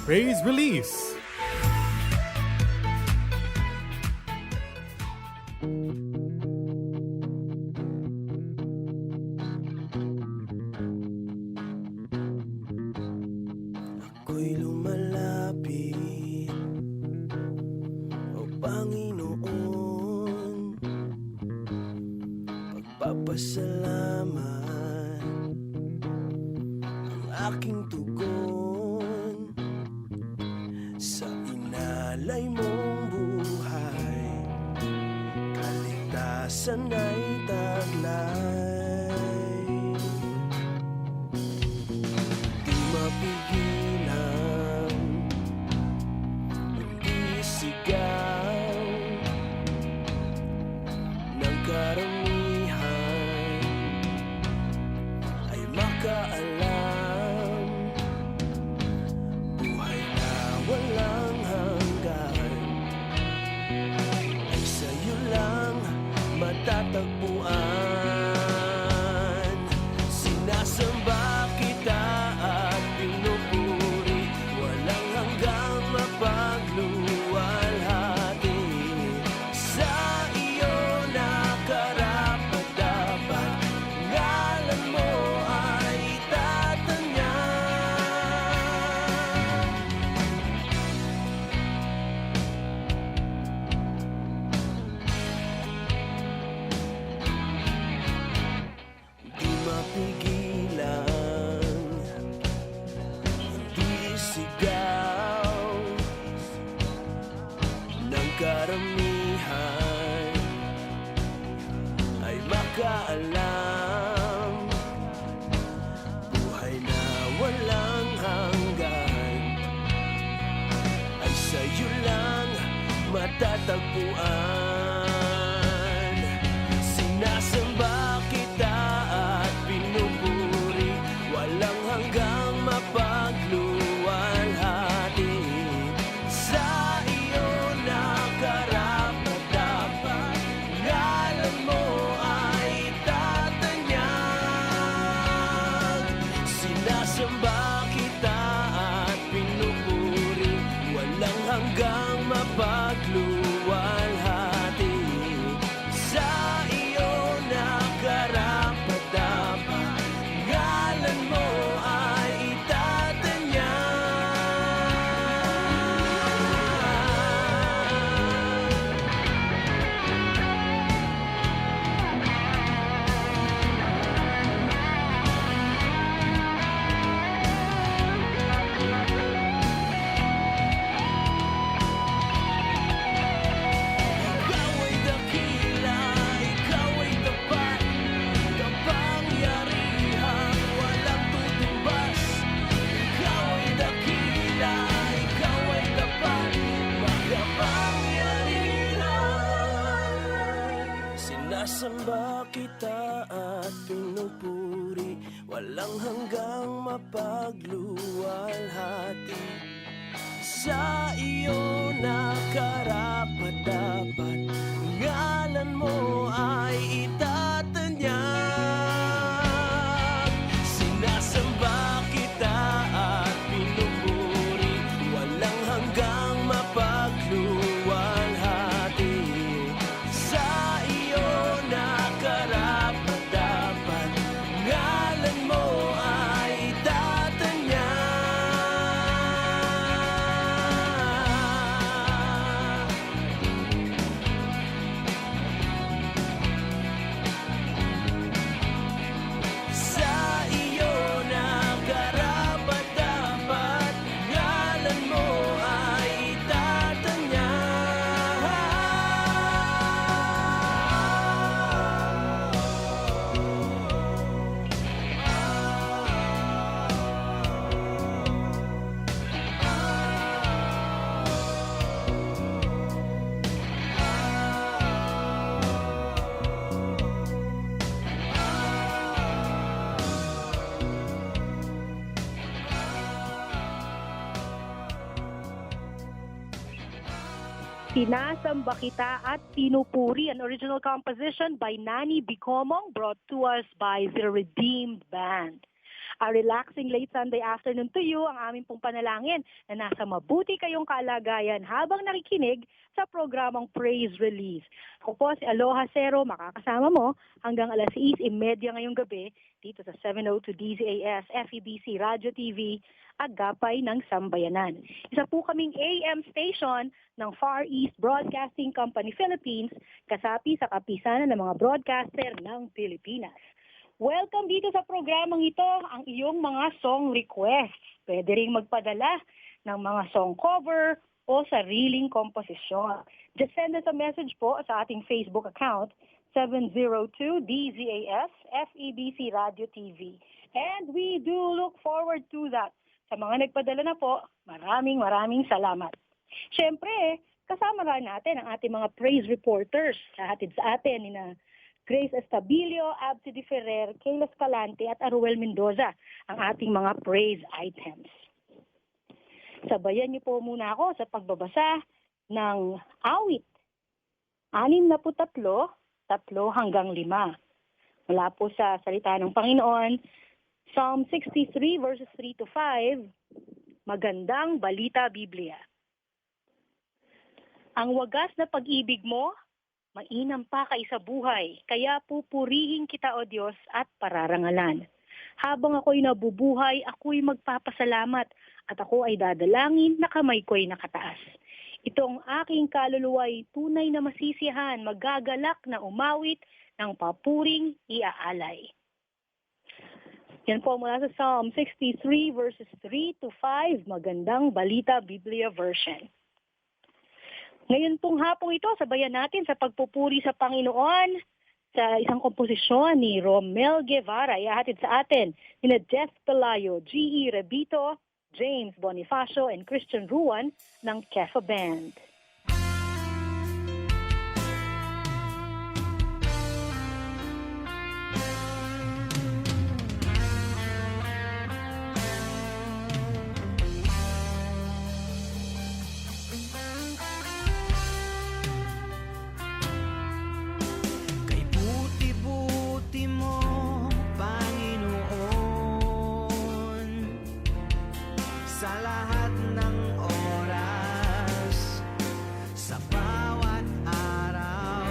Praise Release. Ako'y lumalapit, O Panginoon, pagpapasalamat ang aking tugon sa inalay mong buhay, kaligtasan ay taglay. Di mapigilan, hindi sigaw ng karamihan ay makaalam, buhay na walang hanggan ay sa'yo lang matatagpuan. Sinasamba kita at pinupuri, walang hanggang mapagluwalhati. Sa iyo nakarapat-dapat, ngalan mo ay itatanyag. Di mapigilan, hindi sigaw ng karamihan ay makaalam, buhay na walang hanggan ay sa'yo lang matatagpuan. Sinasamba kita at pinupuri, walang hanggang mapagluwalhati. Sa iyo nakarapat-dapat, ngalan mo ay itatanyag. Sinasamba kita at pinupuri, walang hanggang mapagluwalhati. Sa iyo nakarapat-dapat, ngalan mo ay itatanyag. Ikaw ay dakila, ikaw ay tapat, kapangyarihan walang tutumbas. Ikaw ay dakila, ikaw ay tapat, makapangyarihan. Sinasamba kita at pinupuri, walang hanggang mapagluwalhati. Sa iyo nakarapat-dapat, ngalan mo ay itatanyag. Sinasamba kita at pinupuri, walang hanggang mapagluwalhati. Sa iyo nakarapat-dapat, ngalan mo ay itatanyag. Sa iyo nakarapat-dapat, ngalan mo ay Sinasamba Kita at Pinupuri, an original composition by Nani Bicomong, brought to us by the Redeemed Band. A relaxing late Sunday afternoon to you, ang aming pong panalangin na nasa mabuti kayong kalagayan habang nakikinig sa programang Praise Release. Ako po si Aloha Cero, makakasama mo hanggang alas 6:30 ngayong gabi dito sa 702 DZAS, FEBC Radio TV at Gapay ng Sambayanan. Isa po kaming AM station ng Far East Broadcasting Company Philippines, kasapi sa kapisanan ng mga broadcaster ng Pilipinas. Welcome dito sa programang ito, ang iyong mga song requests. Pwede ring magpadala ng mga song cover o sariling komposisyon. Just send us a message po sa ating Facebook account, 702 DZAS FEBC Radio TV. And we do look forward to that. Sa mga nagpadala na po, maraming salamat. Siyempre, kasama rin natin ang ating mga praise reporters. Hatid sa atin ni na Grace Estabilio, Absi Di Ferrer, Kayla Escalante at Aruel Mendoza ang ating mga praise items. Sabayan niyo po muna ako sa pagbabasa ng awit. 63, 3 hanggang 5. Mula po sa salita ng Panginoon, Psalm 63 verses 3 to 5, Magandang Balita Biblia. Ang wagas na pag-ibig mo, mainam pa kaysa buhay, kaya pupurihin kita o Diyos at pararangalan. Habang ako'y nabubuhay, ako'y magpapasalamat at ako ay dadalangin na kamay ko'y nakataas. Itong aking kaluluwa'y tunay na masisiyahan, magagalak na umawit ng papuring iaalay. Yan po mula sa Psalm 63 verses 3 to 5, Magandang Balita Biblia Version. Ngayon pong hapong ito, sabayan natin sa pagpupuri sa Panginoon sa isang komposisyon ni Romel Guevara. Ihahatid sa atin ni Jeff Pelayo, G.E. Rebito, James Bonifacio, and Christian Ruan ng Kefa Band. Sa lahat ng oras, sa bawat araw,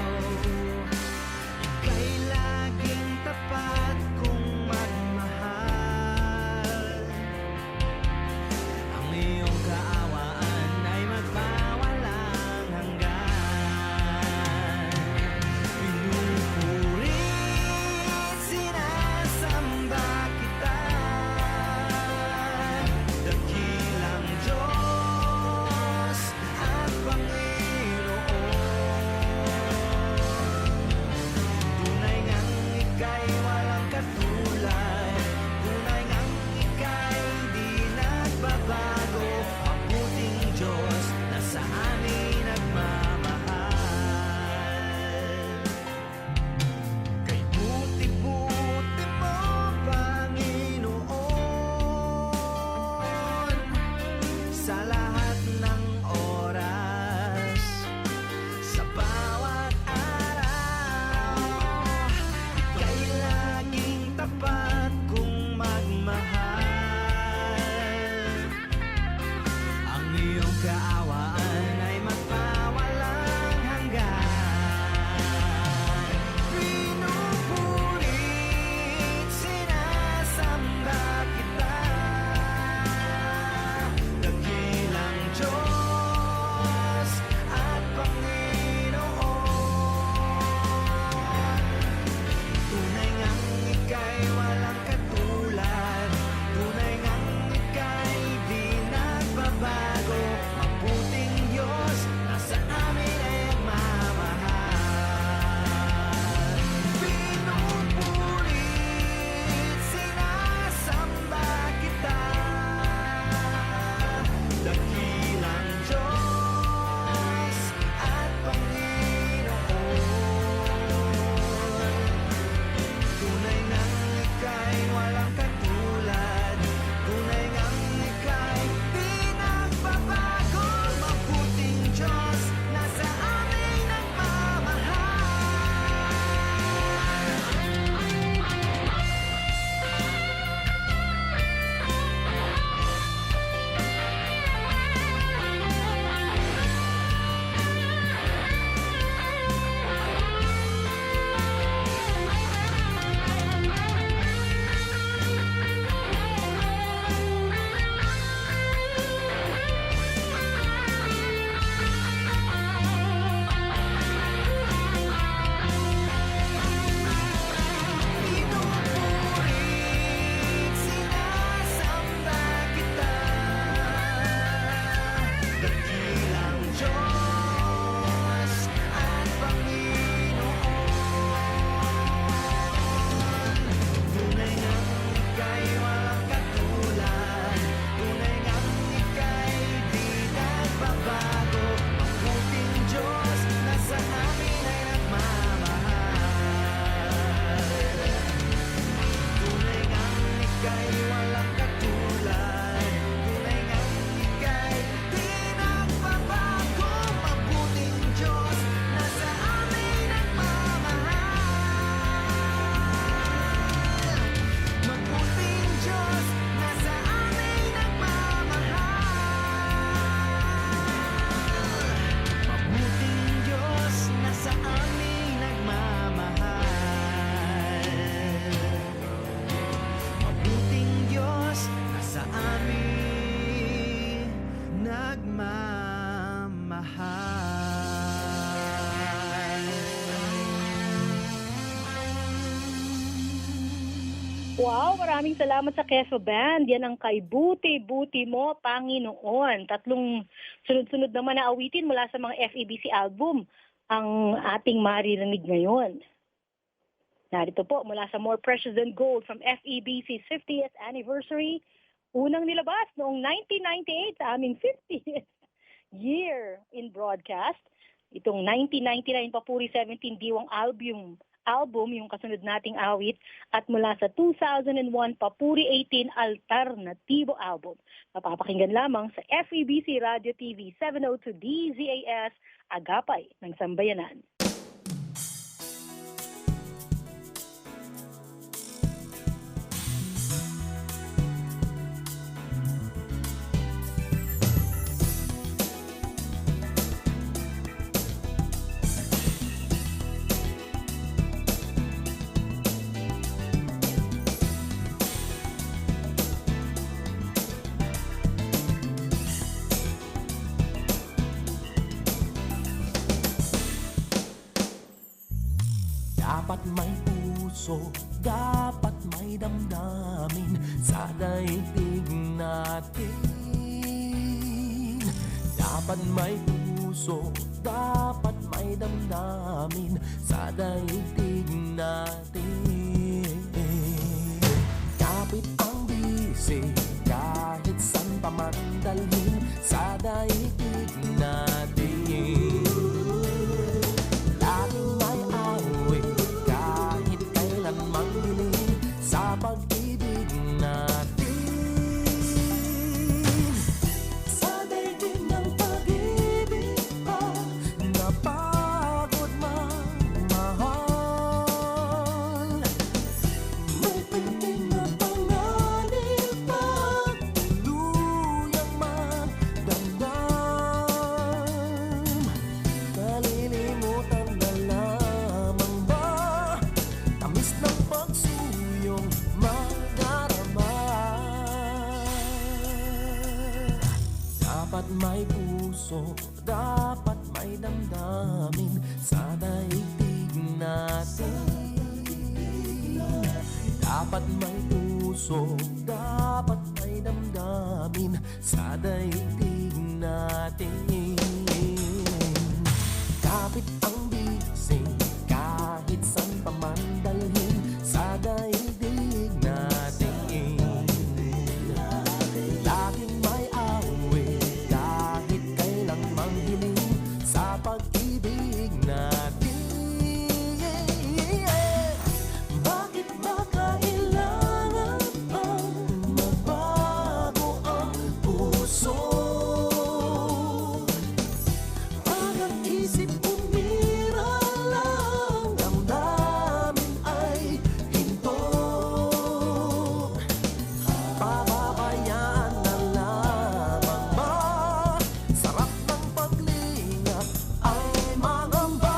ika'y laging tapat kong magmahal. Ang iyong kaawaan ay magpawalang hanggan. Pinupuri, sinasamba kita, dakilang Diyos. Wow, maraming salamat sa Quezon Band. Yan ang Kay Buti-Buti Mo, Panginoon. Tatlong sunod-sunod naman na awitin mula sa mga FEBC album ang ating maririnig ngayon. Narito po mula sa More Precious Than Gold from FEBC's 50th anniversary. Unang nilabas noong 1998 sa aming 50th year in broadcast. Itong 1999 Papuri 17 Diwang album, yung kasunod nating awit, at mula sa 2001 Papuri 18 Alternatibo album. Mapapakinggan lamang sa FEBC Radio TV 702 DZAS Agapay ng Sambayanan. Dapat may puso, dapat may damdamin sa daigdig natin. Dapat may puso, dapat may damdamin sa daigdig natin. Kapit ang bisig, kahit san pa man dalhin sa daigdig natin. Laging may awit, kahit kailan magdilim sa pag-ibig natin. Sa daigdig ng pag-ibig pa, napagod magmahal. May pinting na panganib pa, tuluyang magdamdam. Kalilimutan na lamang ba, tamis ng pagsuyong madarama. Dapat may puso, dapat may damdamin sa daigdig natin. Dapat may puso, dapat may damdamin sa daigdig natin. Kapit ang bisig, kahit san pa man dalhin sa daigdig natin. Laging may awit, kahit kailang manghiling sa pag-ibig natin. Bakit ba kailangan pang magbago ang puso? Pag ang isip umira lang, damdamin ay hinto. Pababayaan na lamang ba? Sarap ng paglingap ay mangamba.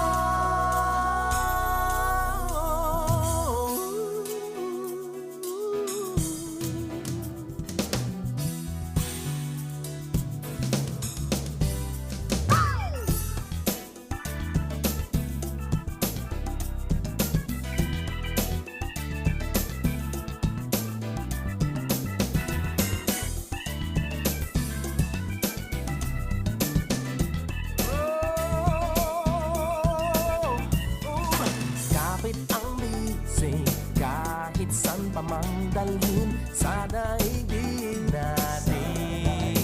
Kapit ang bisig, kahit san pa mang dalhin sa daigdig natin.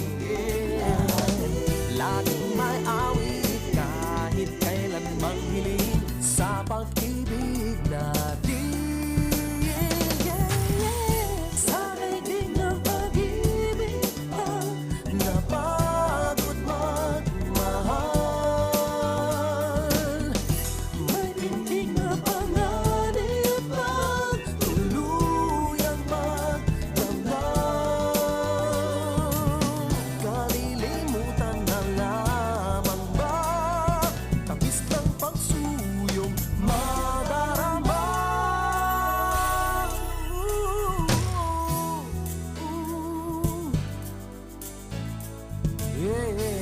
Laging may awit, kahit kailan manghiling sa pag-ibig natin. Sa daigdig ng pag-ibig pa, napagod magmahal. May pintig na panganib pa, tuluyang magdamdam. Kalilimutan na lamang ba, tapis ng pagsuyong madarama. Yeah.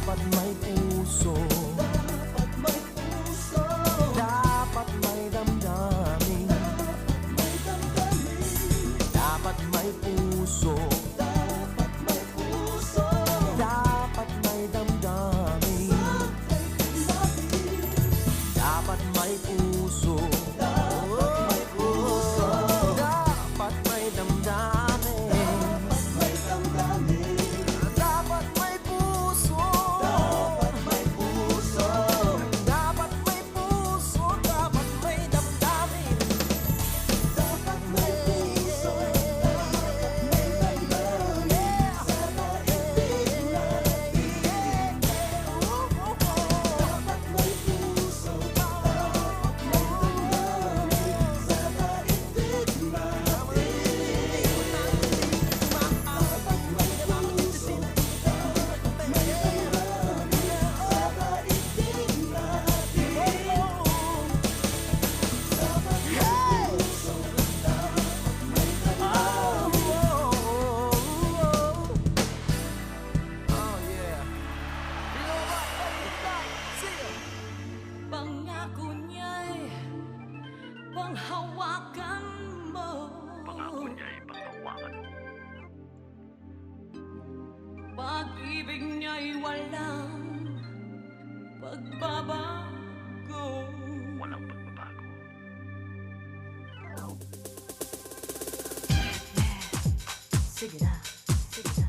Dapat may puso, dapat may damdamin, dapat may puso, dapat may damdamin, dapat may puso, dapat may damdamin, dapat may puso, dapat may puso, dapat may damdamin, dapat may puso, Pangako niya'y panghawakan mo. Pag-ibig niya'y walang pagbabago. Sige na, sige na.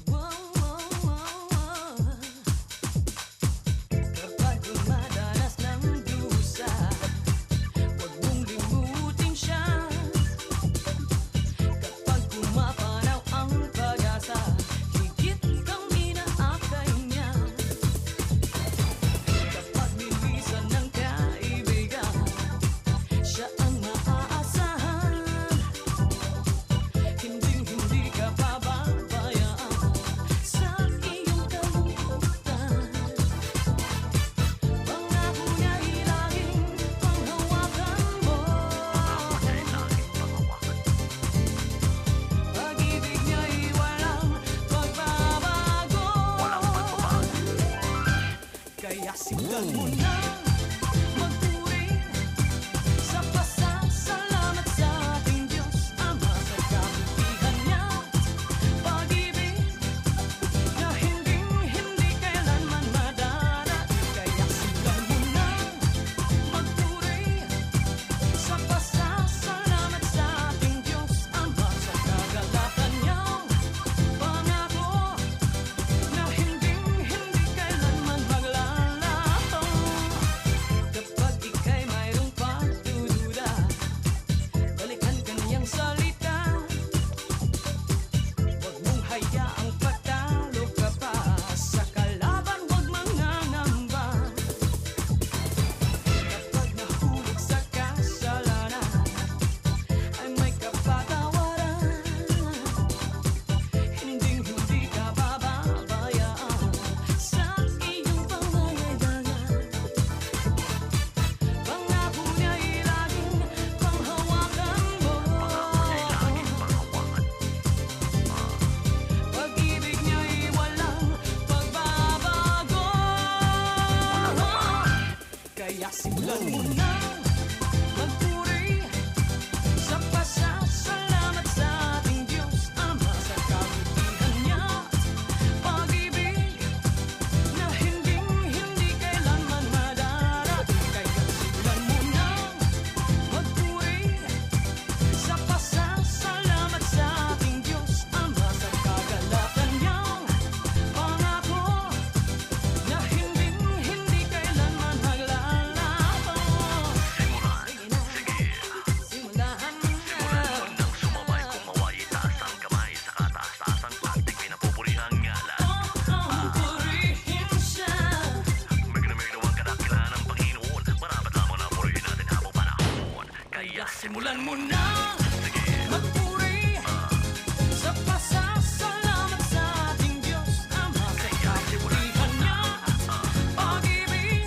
Wow, wow, wow, wow. Kapag dumadanas ng dusa, huwag mong limutin siya. Kapag pumapanaw ang pag-asa, higit kang inaakay niya. Kapag nilisan ng kaibigan, siya ang maaasahan. Hinding-hindi ka pababayaan sa iyong kalungkutan. Pangako niya'y laging panghawakan mo. Pag-ibig niya'y walang pagbabago. Kaya simulan mo na magpuri sa pasasalamat sa ating Diyos Ama sa kabutihan niya. Pag-ibig na hinding-hindi kailanman madarating. Kaya simulan mo na magpuri sa pasasalamat sa ating Diyos Ama sa kagalakan niyang pangako na hinding-hindi kailanman maglalaho. Kapag ika'y mayroong pagdududa, balikan kaniyang salita. Huwag mong hayaang patalo ka pa sa kalaban, huwag mangangamba. Kapag nahulog sa kasalanan, ay may kapatawaran. Hinding-hindi ka bababayaan sa iyong pangangailangan. Pangako niya'y laging panghawakan mo. Pag-ibig niya'y walang pagbabago. Kaya simulan mo na magpuri sa pasasalamat sa ating Diyos Ama sa kabutihan niya. Pag-ibig na hinding-hindi kailanman madarating. Kaya simulan mo na magpuri sa pasasalamat sa ating Diyos Ama sa kagalakan niyang pangako na hinding-hindi kailanman maglalaho. Sige na, simulan mo na. Nang sumabay kumaway, itaas ang kamay sa kataas-taas ang ating pinapupurihang ngalan. Oo, purihin siya. May ginawang kadakilan ng Panginoon. Marapat lamang na purihin natin habang panahon. Kaya Simulan mo na magpuri sa pasasalamat sa ating Diyos Ama sa kabutihan niya. Pag-ibig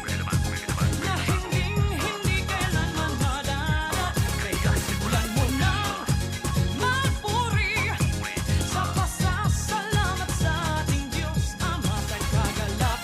na hinding-hindi kailanman madarating. Kaya simulan mo na magpuri sa pasasalamat sa ating Diyos Ama sa kagalakan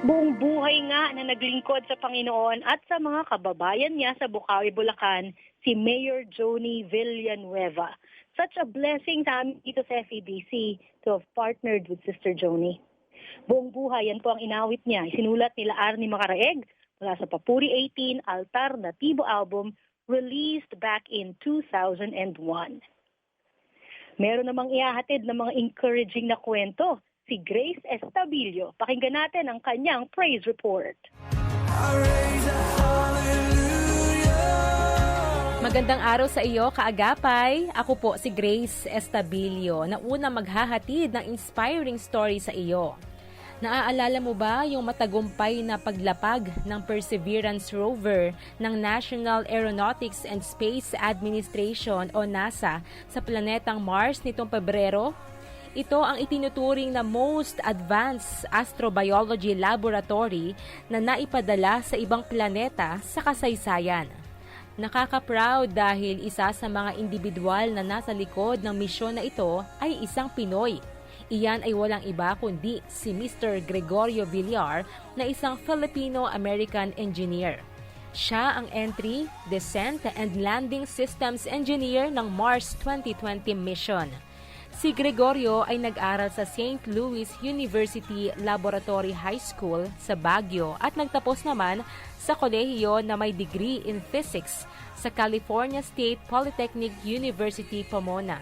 Buong buhay nga na naglingkod sa Panginoon at sa mga kababayan niya sa Bukawi, Bulacan, si Mayor Joni Villanueva. Such a blessing sa amin dito sa FEBC to have partnered with Sister Joni. Buong buhay, yan po ang inawit niya. Isinulat nila Arnie Macaraeg mula sa Papuri 18 Alternatibo album released back in 2001. Meron namang ihahatid ng mga encouraging na kwento si Grace Estabilio. Pakinggan natin ang kanyang praise report. Magandang araw sa iyo, kaagapay. Ako po si Grace Estabilio na una maghahatid ng inspiring story sa iyo. Naaalala mo ba yung matagumpay na paglapag ng Perseverance rover ng National Aeronautics and Space Administration o NASA sa planetang Mars nitong Pebrero? Ito ang itinuturing na most advanced astrobiology laboratory na naipadala sa ibang planeta sa kasaysayan. Nakaka-proud dahil isa sa mga individual na nasa likod ng misyon na ito ay isang Pinoy. Iyan ay walang iba kundi si Mr. Gregorio Villar na isang Filipino-American engineer. Siya ang Entry, Descent and Landing Systems Engineer ng Mars 2020 mission. Si Gregorio ay nag-aral sa St. Louis University Laboratory High School sa Baguio at nagtapos naman sa kolehiyo na may degree in physics sa California State Polytechnic University, Pomona.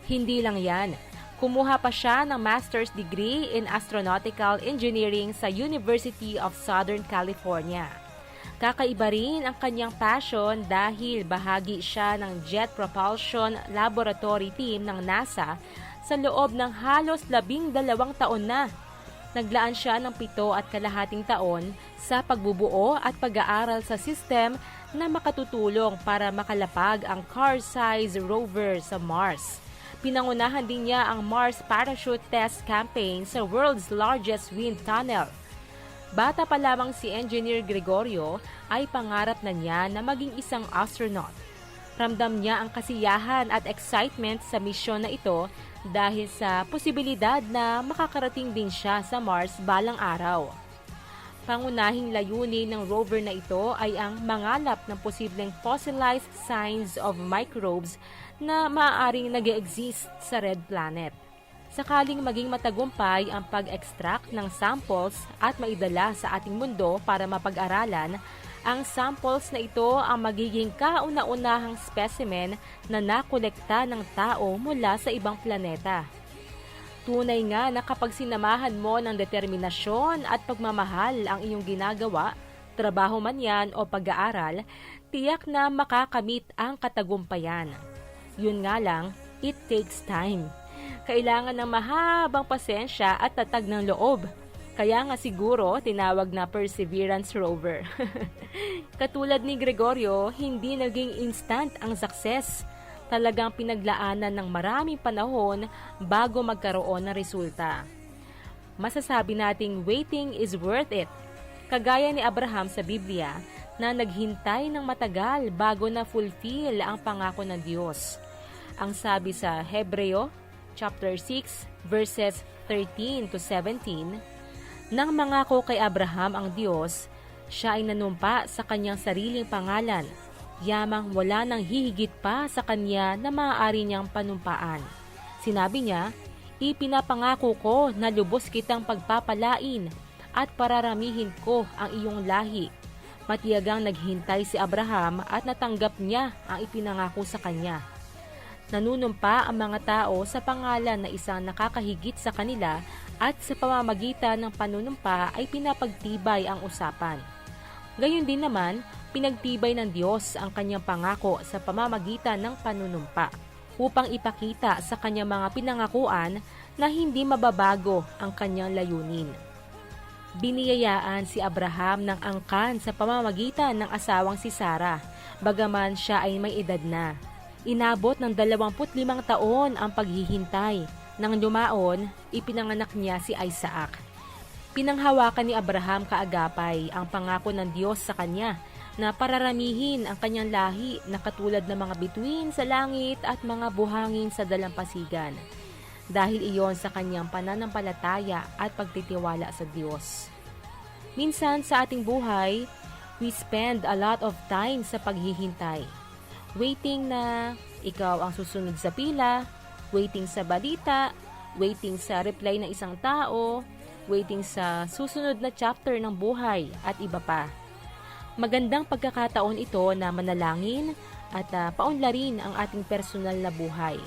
Hindi lang yan. Kumuha pa siya ng master's degree in astronautical engineering sa University of Southern California. Kakaiba rin ang kanyang passion dahil bahagi siya ng Jet Propulsion Laboratory Team ng NASA sa loob ng halos 12 taon na. Naglaan siya ng 7.5 taon sa pagbubuo at pag-aaral sa system na makatutulong para makalapag ang car-size rover sa Mars. Pinangunahan din niya ang Mars Parachute Test Campaign sa world's largest wind tunnel. Bata pa lamang si Engineer Gregorio ay pangarap na niya na maging isang astronaut. Ramdam niya ang kasiyahan at excitement sa misyon na ito dahil sa posibilidad na makakarating din siya sa Mars balang araw. Pangunahing layunin ng rover na ito ay ang mangalap ng posibleng fossilized signs of microbes na maaaring nag-exist sa red planet. Sakaling maging matagumpay ang pag-extract ng samples at maidala sa ating mundo para mapag-aralan, ang samples na ito ang magiging kauna-unahang specimen na nakolekta ng tao mula sa ibang planeta. Tunay nga na kapag sinamahan mo ng determinasyon at pagmamahal ang iyong ginagawa, trabaho man yan o pag-aaral, tiyak na makakamit ang katagumpayan. Yun nga lang, it takes time. Kailangan ng mahabang pasensya at tatag ng loob. Kaya nga siguro tinawag na Perseverance rover. Katulad ni Gregorio, hindi naging instant ang success. Talagang pinaglaanan ng maraming panahon bago magkaroon ng resulta. Masasabi nating waiting is worth it. Kagaya ni Abraham sa Biblia na naghintay ng matagal bago na fulfill ang pangako ng Diyos. Ang sabi sa Hebreo chapter 6 verses 13 to 17, nang mangako kay Abraham ang Diyos, siya ay nanumpa sa kanyang sariling pangalan, yamang wala nang hihigit pa sa kanya na maaari niyang panumpaan. Sinabi niya, ipinapangako ko na lubos kitang pagpapalain at pararamihin ko ang iyong lahi. Matiyagang naghintay si Abraham at natanggap niya ang ipinangako sa kanya. Nanunumpa ang mga tao sa pangalan na isang nakakahigit sa kanila at sa pamamagitan ng panunumpa ay pinapagtibay ang usapan. Gayon din naman, pinagtibay ng Diyos ang kanyang pangako sa pamamagitan ng panunumpa upang ipakita sa kanyang mga pinangakuan na hindi mababago ang kanyang layunin. Biniyayaan si Abraham ng angkan sa pamamagitan ng asawang si Sarah, bagaman siya ay may edad na. Inabot ng 25 taon ang paghihintay. Nang dumaon, ipinanganak niya si Isaac. Pinanghawakan ni Abraham kaagapay ang pangako ng Diyos sa kanya na pararamihin ang kanyang lahi na katulad ng mga bituin sa langit at mga buhangin sa dalampasigan. Dahil iyon sa kanyang pananampalataya at pagtitiwala sa Diyos. Minsan sa ating buhay, we spend a lot of time sa paghihintay. Waiting na ikaw ang susunod sa pila, waiting sa balita, waiting sa reply ng isang tao, waiting sa susunod na chapter ng buhay at iba pa. Magandang pagkakataon ito na manalangin at paunlarin ang ating personal na buhay.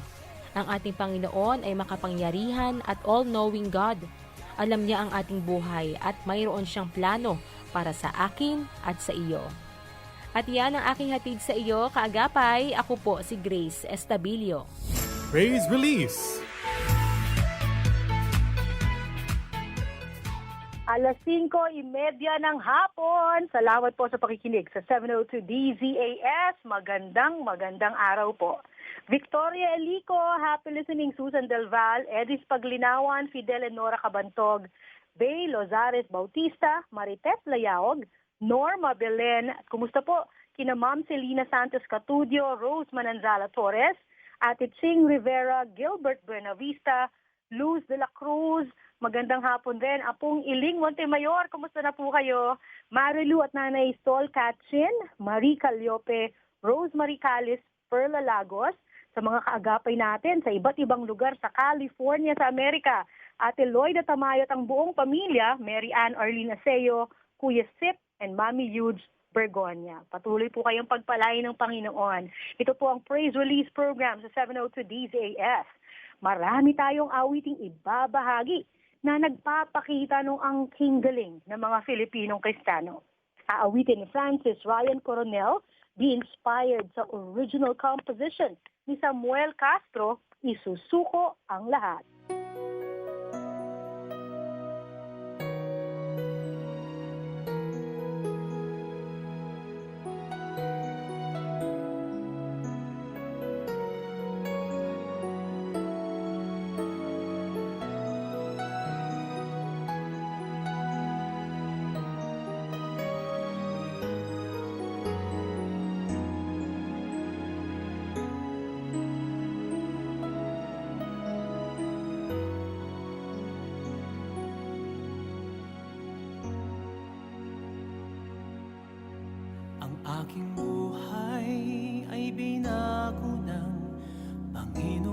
Ang ating Panginoon ay makapangyarihan at all-knowing God. Alam niya ang ating buhay at mayroon siyang plano para sa akin at sa iyo. At yan ang aking hatid sa iyo, kaagapay. Ako po si Grace Estabilio. Praise Release. Alas 5:30 ng hapon. Salamat po sa pakikinig sa 702 DZAS. Magandang araw po. Victoria Elico, happy listening. Susan Del Val, Edis Paglinawan, Fidel Nora Cabantog, Bay Lozares Bautista, Marites Layaog, Norma Belen, at kumusta po kina Ma'am Celina Santos Catudio, Rose Mananzala Torres, Ate Ching Rivera, Gilbert Buenavista, Luz de la Cruz, magandang hapon din. Apong Iling Montemayor, kumusta na po kayo? Marilu at Nanay Stol Katsin, Marie Caliope, Rose Marie Calis, Perla Lagos, sa mga kaagapay natin sa iba't ibang lugar sa California sa Amerika. Ate Lloyd at Tamayo at ang buong pamilya, Mary Ann Arlene Aseo, Kuya Sip, and Mami Yudes Bergonia. Patuloy po kayong pagpalain ng Panginoon. Ito po ang Praise Release Program sa 702 DZAS. Marami tayong awiting ibabahagi na nagpapakita ng angking galing ng mga Filipinong Kristiyano. Aawitin ni Francis Ryan Coronel, be inspired sa original composition ni Samuel Castro, Isusuko ang Lahat. Aking buhay ay binago ng Panginoon.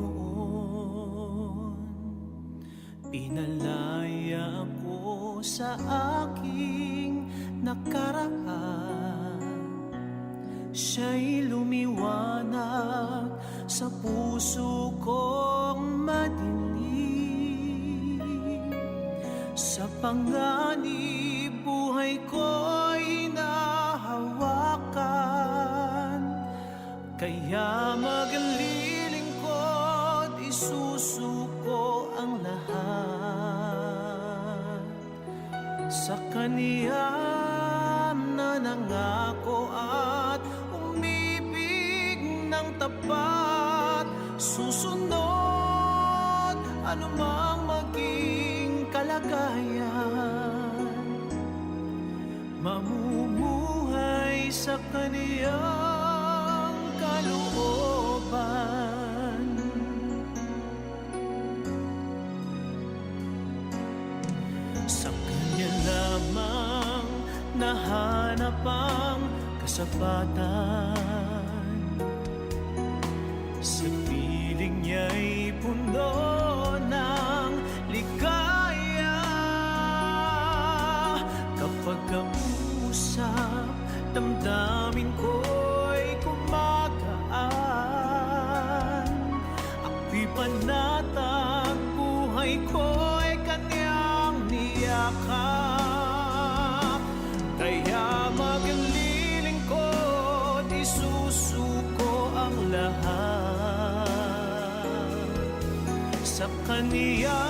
Pinalaya ako sa aking nakaraan. Siya'y lumiwanag sa puso kong madilim. Sa panganib buhay ko'y kaya maglilingkod, isusuko ang lahat sa Kaniya na nangako at umibig ng tapat. Susunod anumang maging kalagayan, mamumuhay sa Kaniya kalooban. Sa Kanya lamang nahanap ang kasapatan. Sa piling niya'y puno ng ligaya. Kapag kausap, damdamin ko'y kumagaan. Ako'y panatag, buhay ko'y Kanyang niyakap. Kaya maglilingkod, isusuko ang lahat sa Kaniya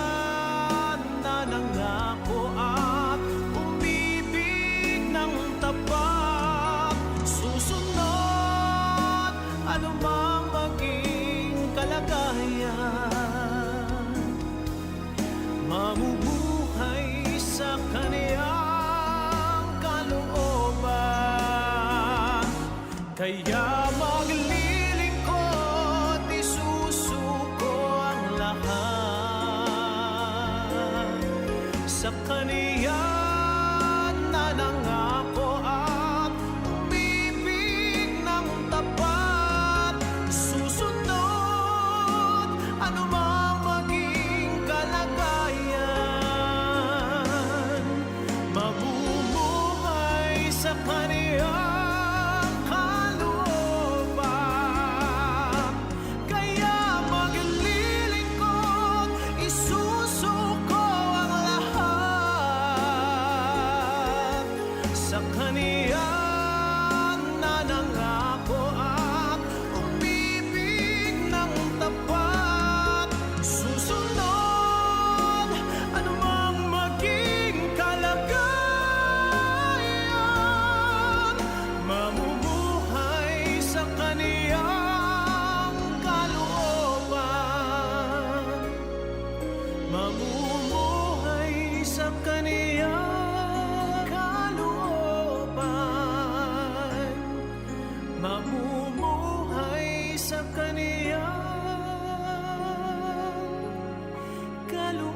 na nangako at umibig ng tapat. Susunod anumang maging kalagayan, mamumuhay sa Kaniyang kalooban. Kaya maglilingkod, isusuko ang lahat sa Kaniya na nangako at umibig ng tapat. Susunod anumang maging kalagayan, mamumuhay sa kaniyang kalooban. Kaya maglilingkod, isusuko ang lahat sa kaniyang nanangako at umibig ng tapat. Susunod anumang maging kalagayan, mamumuhay sa kaniyang kalooban, mamumuhay sa kaniyang kalooban, mamumuhay sa kaniyang kalooban.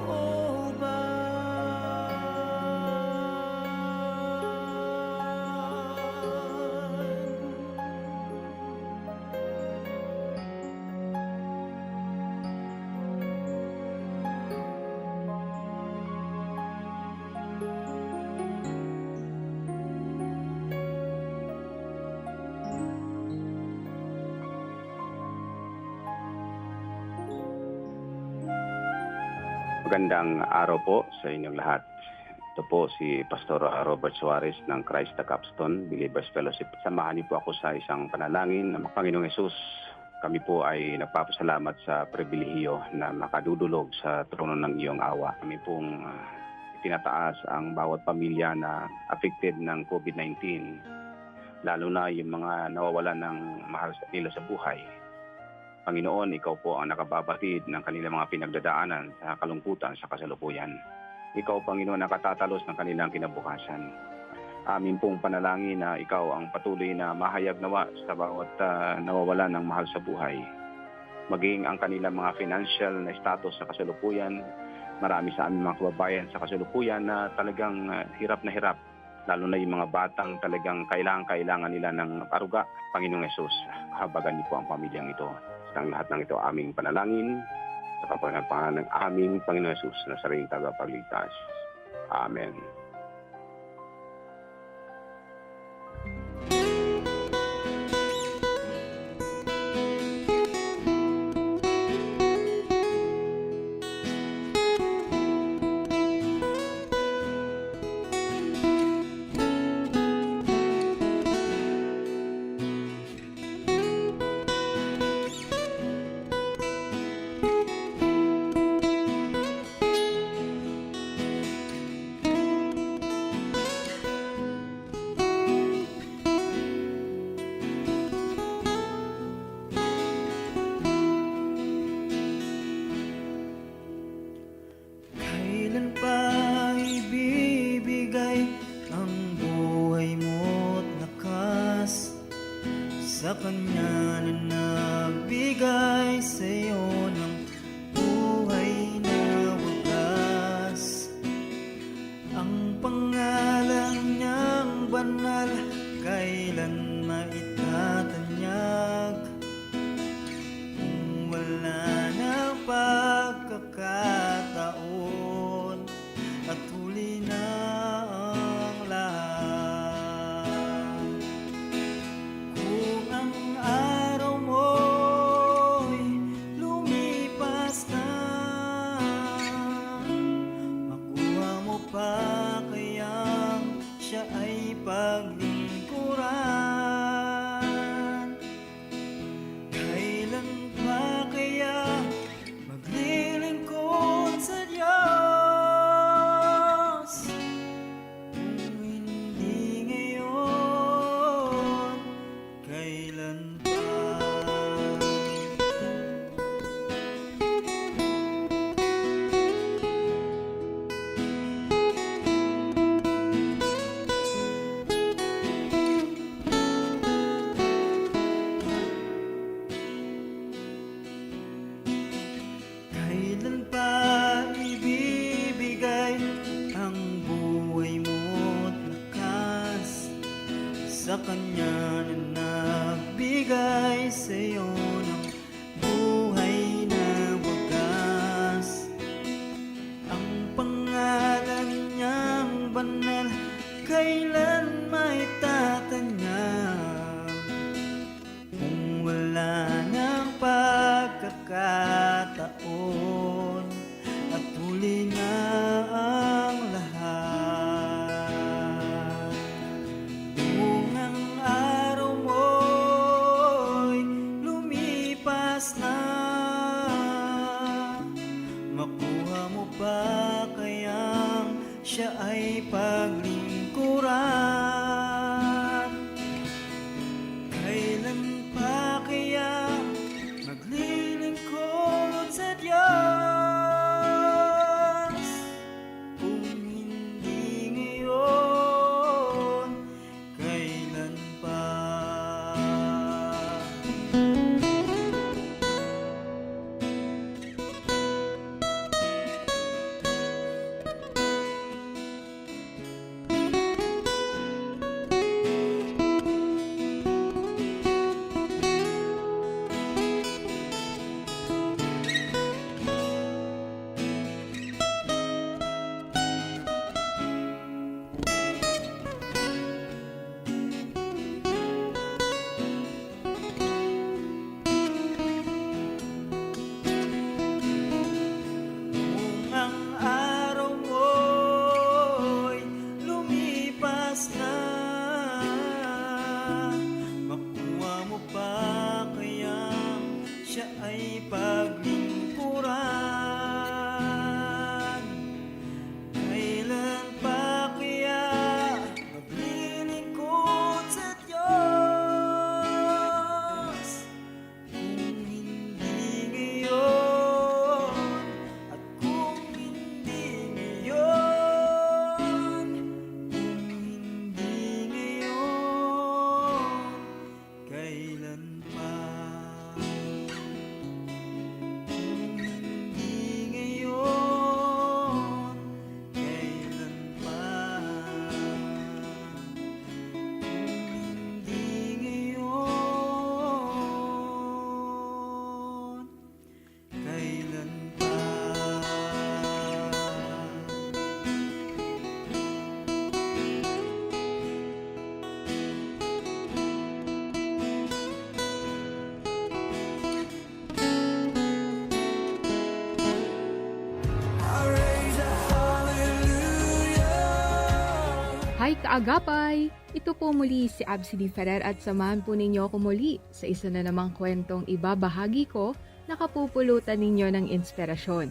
Magandang araw po sa inyong lahat. Ito po si Pastor Robert Suarez ng Christ the Capstone Believers Fellowship. Samahan niyo po ako sa isang panalangin ng Panginoong Hesus. Kami po ay nagpapasalamat sa pribilehiyo na makadudulog sa trono ng iyong awa. Kami pong tinataas ang bawat pamilya na affected ng COVID-19, lalo na yung mga nawawalan ng mahal nila sa buhay. Panginoon, ikaw po ang nakababatid ng kanilang mga pinagdadaanan sa kalungkutan sa kasalukuyan. Ikaw, Panginoon, nakatatalos ng kanilang kinabukasan. Amin pong panalangin na ikaw ang patuloy na mahayag nawa sa bawat nawawalan ng mahal sa buhay. Maging ang kanilang mga financial na status sa kasalukuyan. Marami sa aming mga kababayan sa kasalukuyan na talagang hirap na hirap. Lalo na yung mga batang talagang kailangan nila ng aruga. Panginoong Hesus, habagan niyo po ang pamilyang ito. Ang lahat ng ito aming panalangin sa kapanapangalan ng aming Panginoon Hesus na sariling tagapagligtas. Amen. Kailan pa ibibigay ang buhay mo't lakas sa Kanya na nagbigay sa'yo ng buhay na wagas? Ang pangalan niyang banal kailan maitatanyag? Kung wala na pagkakataon at huli na ang lahat. Kung ang araw mo'y lumipas na, makuha mo pa kayang siya ay paglingkuran? Kailan pa kaya maglilingkod sa Diyos? Kung hindi ngayon, kailan pa? sa kanya na nagbigay sa'yo ng buhay na wagas. Ang pangalan niyang banal, kailan may tatanyag. Kung wala ng pagkakataon at huli na ang lahat, kung ang araw mo'y lumipas na, makuha mo ba kayang siya ay paglingkuran? Kailan pa kaya maglilingkod sa Diyos? Kung hindi ngayon, kailan pa? Kung ang araw mo'y lumipas na, makuha mo pa kayang siya ay paglingkuran? Kailan pa kaya maglilingkod sa Diyos? Kung hindi ngayon, at kung hindi ngayon, kung hindi ngayon, kailan pa? Kung hindi ngayon, kailan pa? Kung hindi ngayon, kailan pa? Hi kaagapay! Ito po muli si Absidy Ferrer at samahan po ninyo ako muli sa isa na namang kwentong ibabahagi ko na kapupulutan ninyo ng inspirasyon.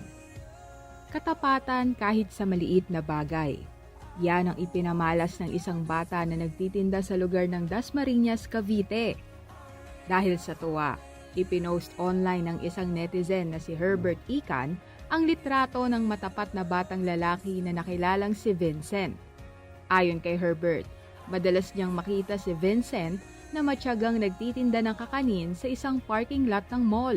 Katapatan kahit sa maliit na bagay. Yan ang ipinamalas ng isang bata na nagtitinda sa lugar ng Dasmariñas, Cavite. Dahil sa tuwa, ipinost online ng isang netizen na si Herbert Ican ang litrato ng matapat na batang lalaki na nakilalang si Vincent. Ayon kay Herbert, madalas niyang makita si Vincent na matyagang nagtitinda ng kakanin sa isang parking lot ng mall.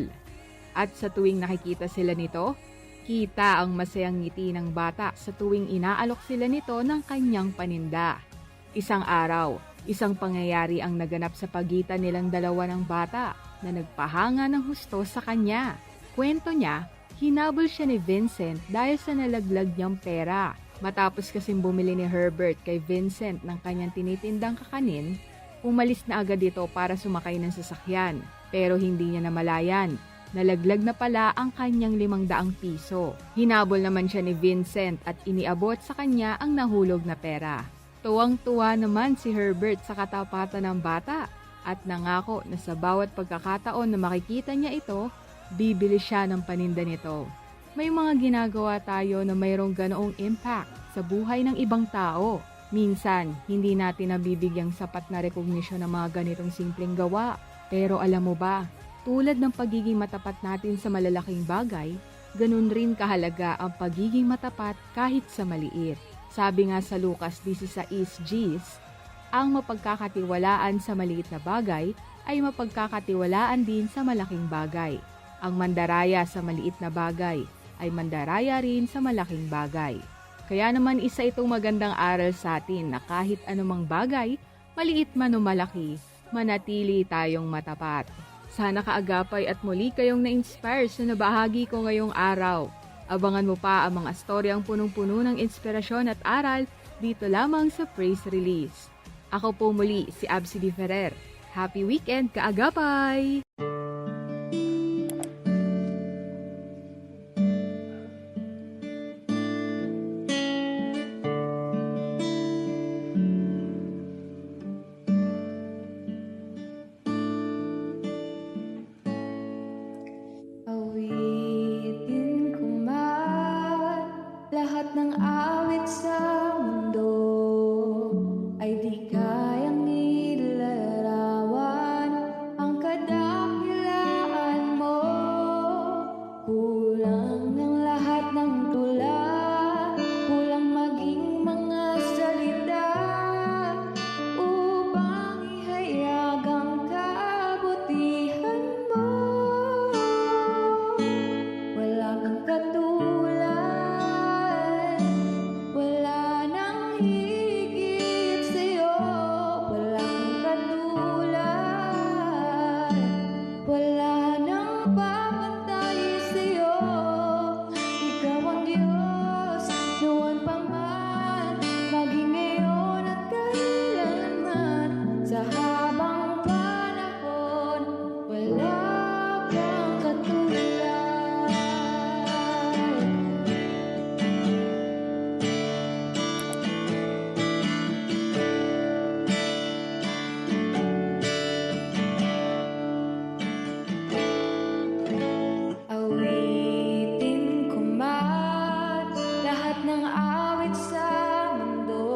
At sa tuwing nakikita sila nito, kita ang masayang ngiti ng bata sa tuwing inaalok sila nito ng kanyang paninda. Isang araw, isang pangyayari ang naganap sa pagitan nilang dalawa ng bata na nagpahanga ng husto sa kanya. Kwento niya, hinabol siya ni Vincent dahil sa nalaglag niyang pera. Matapos kasing bumili ni Herbert kay Vincent ng kanyang tinitindang kakanin, umalis na agad ito para sumakay ng sasakyan. Pero hindi niya namalayan, nalaglag na pala ang kanyang 500 piso. Hinabol naman siya ni Vincent at iniabot sa kanya ang nahulog na pera. Tuwang-tuwa naman si Herbert sa katapatan ng bata at nangako na sa bawat pagkakataon na makikita niya ito, bibili siya ng paninda nito. May mga ginagawa tayo na mayroong ganoong impact sa buhay ng ibang tao. Minsan, hindi natin nabibigyang sapat na rekognisyon ng mga ganitong simpleng gawa. Pero alam mo ba, tulad ng pagiging matapat natin sa malalaking bagay, ganun rin kahalaga ang pagiging matapat kahit sa maliit. Sabi nga sa Lucas 16:Gs, ang mapagkakatiwalaan sa maliit na bagay ay mapagkakatiwalaan din sa malaking bagay. Ang mandaraya sa maliit na bagay ay mandaraya rin sa malaking bagay. Kaya naman isa itong magandang aral sa atin na kahit anumang bagay, Maliit man o malaki, manatili tayong matapat. Sana kaagapay at muli kayong na-inspire sa nabahagi ko ngayong araw. Abangan mo pa ang mga storyang punong-puno ng inspirasyon at aral dito lamang sa Praise Release. Ako po muli si Absidy Ferrer. Happy weekend, kaagapay! Awitin ko man lahat ng awit sa mundo ay di kayang ilarawan ang kadakilaan mo. Kulang ng lahat ng tula, kulang maging mga salita upang ihayag ang kabutihan mo. Wala kang katulad, wala nang higit sa'yo. Wala kang katulad, wala nang papantay sa'yo. Ikaw ang Diyos, noon pa man, maging ngayon at kailanman. Sa habang panahon, wala kang katulad. Awitin ko man lahat ng awit sa mundo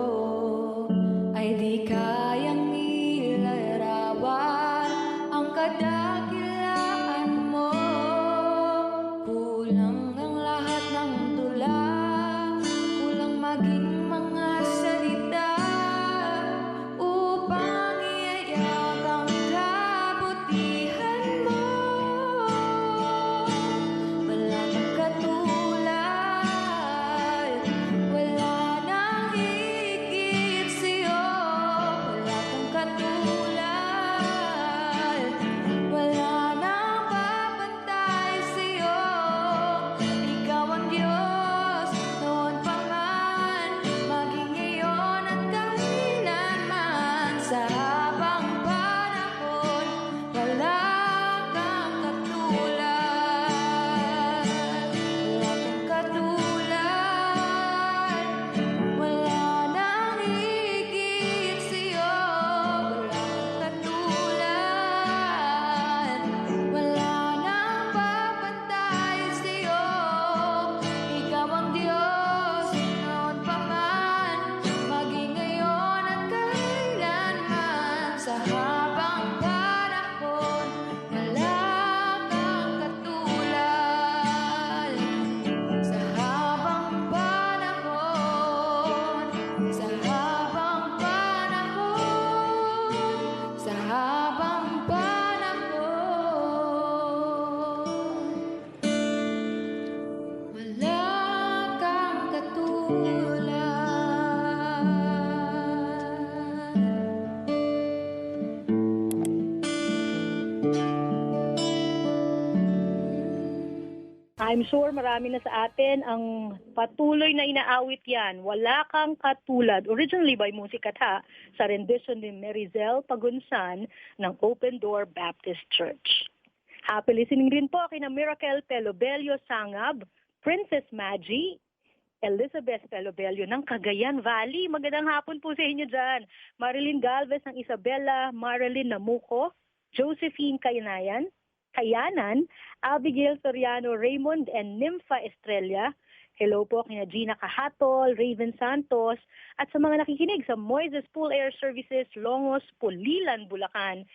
ay di kayang ilarawan ang kadakilaan mo. Kulang ang lahat ng tula, kulang maging mga salita upang iayag ang kabutihan mo. Wala kang katulad, wala nang higit sa'yo. Wala kang katulad, wala nang papantay sa'yo. Ikaw ang Diyos, noon pa man, maging ngayon at kailanman. Sa habang panahon, wala kang katulad. Wala kang katulad, wala nang higit sa'yo. Wala kang katulad, wala nang papantay sa'yo. Ikaw ang Diyos, noon pa man, maging ngayon at kailanman. Sa habang panahon, wala kang katulad. Sa habang panahon, sa habang panahon, sa habang panahon, wala kang katulad. I'm sure marami na sa atin ang patuloy na inaawit yan. Wala kang katulad. Originally by Musikatha sa rendition ni Merizel Pagunsan ng Open Door Baptist Church. Happy listening rin po kina Miracle Pelobelio Sangab, Princess Maggie, Elizabeth Pelobelio ng Cagayan Valley. Magandang hapon po sa inyo dyan. Marilyn Galvez ng Isabela, Marilyn Namuco, Josephine Kayanan, Abigail Soriano, Raymond and Nympha Estrella. Hello po kina Gina Kahatol, Raven Santos, at sa mga nakikinig sa Moises Pool Air Services, Longos, Pulilan, Bulacan.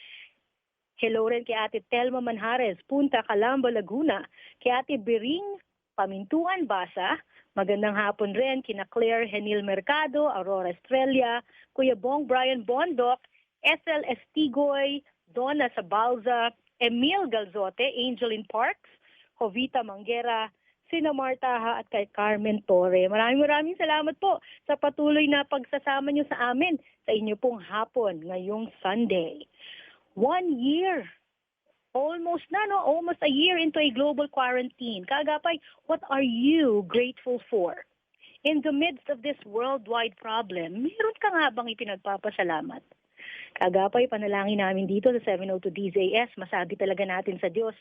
Hello rin kay Ate Telma Manjares, Punta Calamba, Laguna, kay Ate Bering Pamintuan, Basa. Magandang hapon rin kina Claire Henil Mercado, Aurora Estrella, Kuya Bong Brian Bondok, SL Estigoy, Donna Sabalza, Emil Galzote, Angel in Parks, Jovita Manguera, sina Marta Ha at kay Carmen Torre. Maraming salamat po sa patuloy na pagsasama nyo sa amin sa inyo pong hapon ngayong Sunday. 1 year. Almost na, no? Almost a year into a global quarantine. Kaagapay, what are you grateful for? In the midst of this worldwide problem, meron ka nga bang ipinagpapasalamat? Kaagapay, panalangin namin dito sa 702 DZS, masabi talaga natin sa Diyos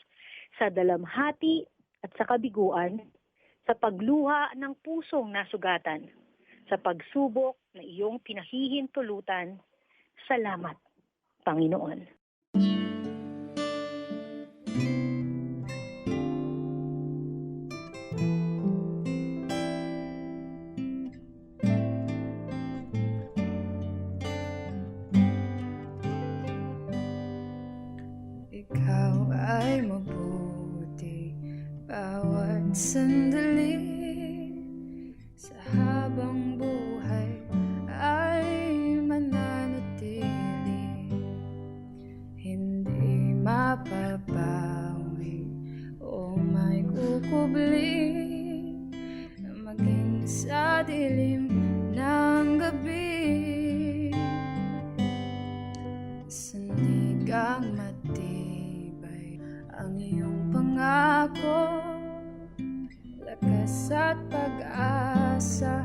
sa dalamhati at sa kabiguan, sa pagluha ng pusong nasugatan, sa pagsubok na iyong pinahihintulutan. Salamat, Panginoon. Ikaw ay mabuti bawat sandali sa habang buhay ay mananatili, hindi mapapawi o may kukubli, maging sa dilim ng gabi. Sandigang matibay ang iyong pangako, lakas at pag-asa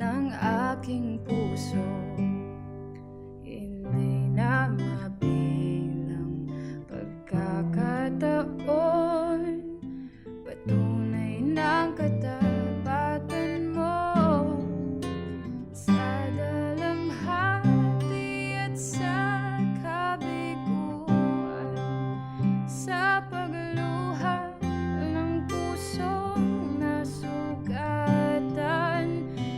ng aking puso, hindi na mabilang pagkakataon, patunay ng katapatan mo sa dalamhati at sa kabiguan, sa pagluha ng pusong nasugatan,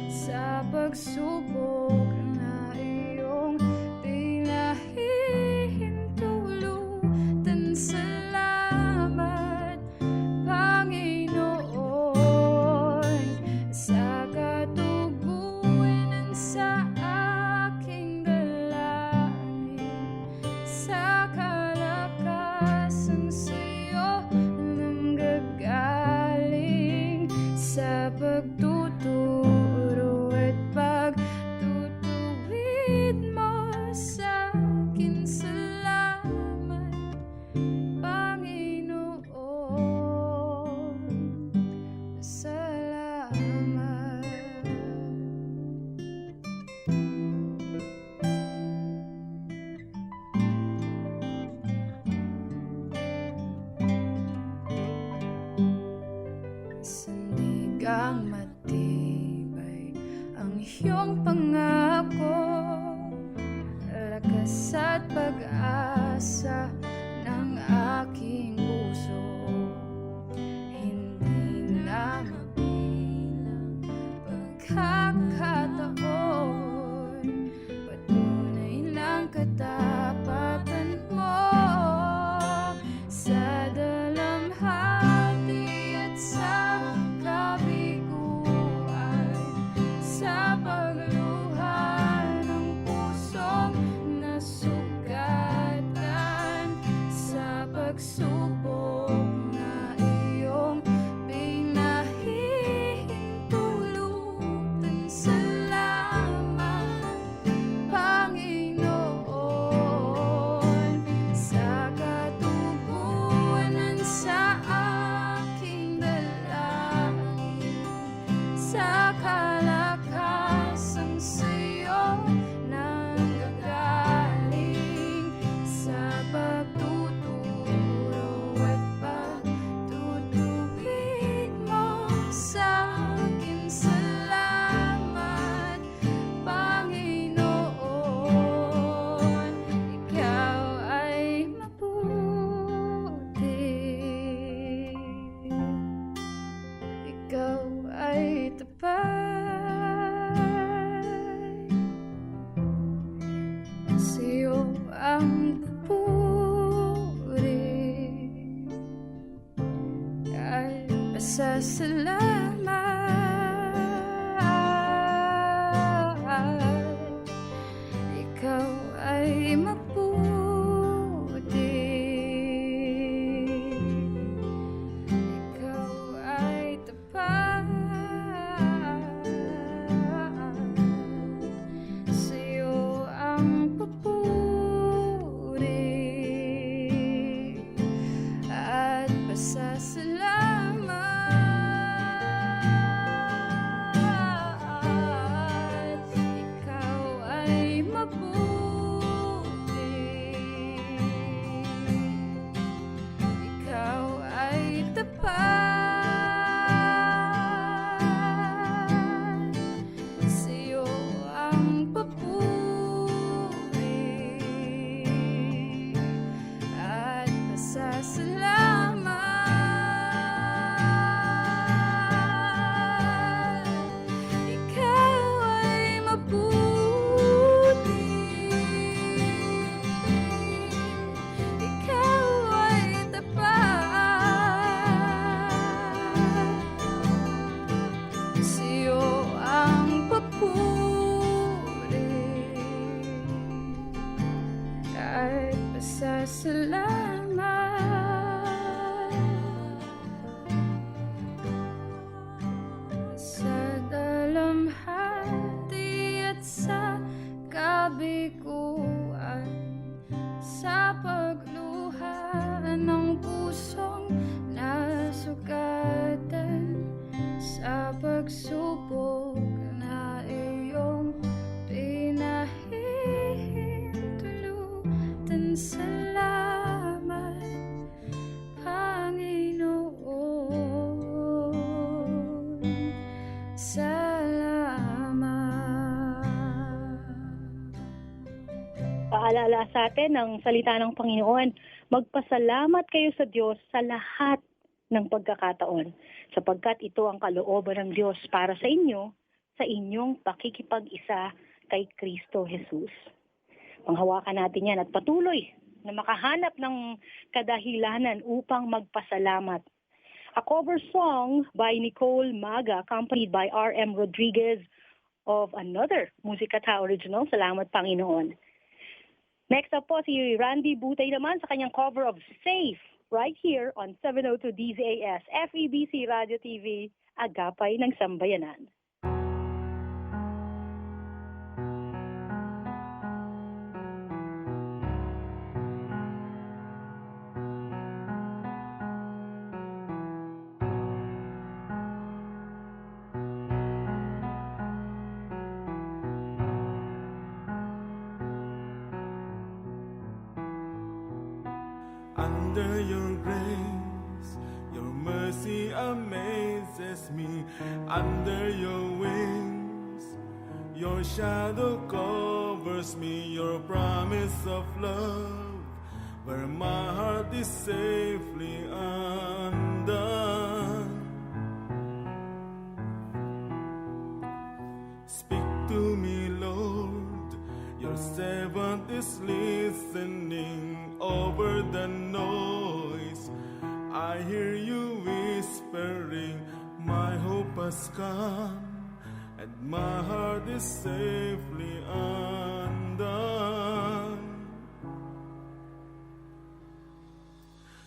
sa pagsubok na iyong pinahihintulutan. Salamat, Panginoon, sa katugunan sa aking dalangin, sa kalakasan sa'yo nanggagaling, sa pagtuturo at pagtutuwid mo sa akin. Salamat, Panginoon, salamat. Sandigang matibay ang iyong pangako, lakas at pag-asa ng aking puso, hindi na mabilang pagkakataon, patunay ng katapatan mo sa dalamhati at sa kabiguan, sa pagluha ng pusong nasugatan, sa pagsubok na iyong pinahihintulutan. Nagpapasalamat sa dalamhati at sa kabiguan, sa pagluha ng pusong nasugatan, sa pagsubok na iyong pinahihintulutan. Salamat, Panginoon. Salamat. Paalala sa atin ng salita ng Panginoon, magpasalamat kayo sa Diyos sa lahat ng pagkakataon, sapagkat ito ang kalooban ng Diyos para sa inyo, sa inyong pakikipag-isa kay Kristo Jesus. Panghawakan natin yan at patuloy na makahanap ng kadahilanan upang magpasalamat. A cover song by Nicole Maga, accompanied by R.M. Rodriguez of another Musika Ta original, Salamat Panginoon. Next up po si Randy Butay naman sa kanyang cover of Safe, right here on 702 DZAS, FEBC Radio TV, Agapay ng Sambayanan. Under your grace, your mercy amazes me. Under your wings, your shadow covers me. Your promise of love, where my heart is safely undone. Speak to me, Lord, your servant is listening. Over the noise, I hear you whispering, my hope has come, and my heart is safely undone.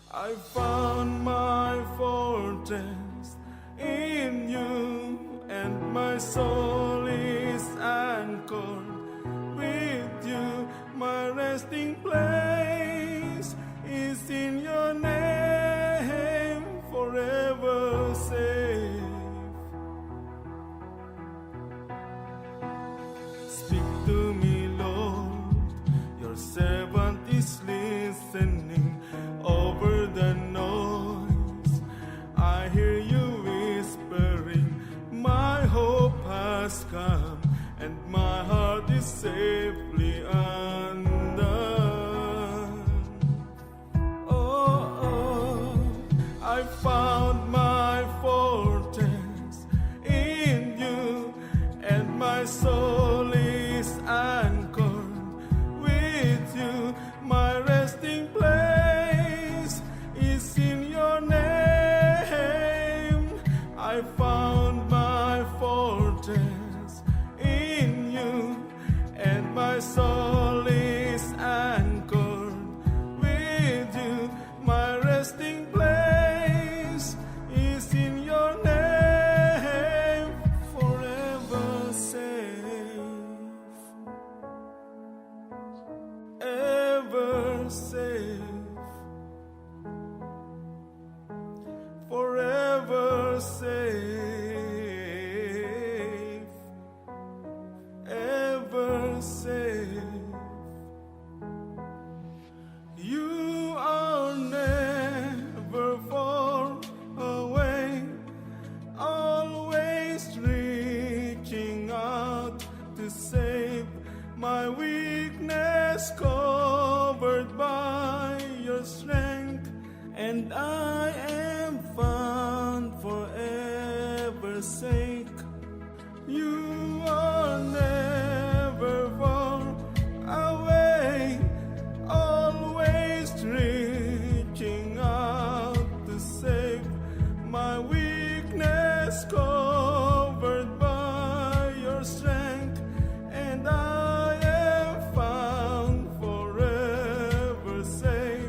I found my fortress in you, and my soul is anchored with you. My resting place is in your name, forever safe. Speak to me, Lord, your servant is listening. Over the noise, I hear you whispering, my hope has come, and my heart is safely undone. I found my fortress in you, and my soul is anchored with you. My resting place is in your name. I found my fortress in you, and my soul is anchored with you. My resting place is in your name, forever safe, ever safe, forever safe, ever safe. You are never far away, always reaching out to save my weakness, covered by your strength, and I am found forever sake. You are never far away, always reaching out to save my weakness, covered by your strength, and I am found forever safe.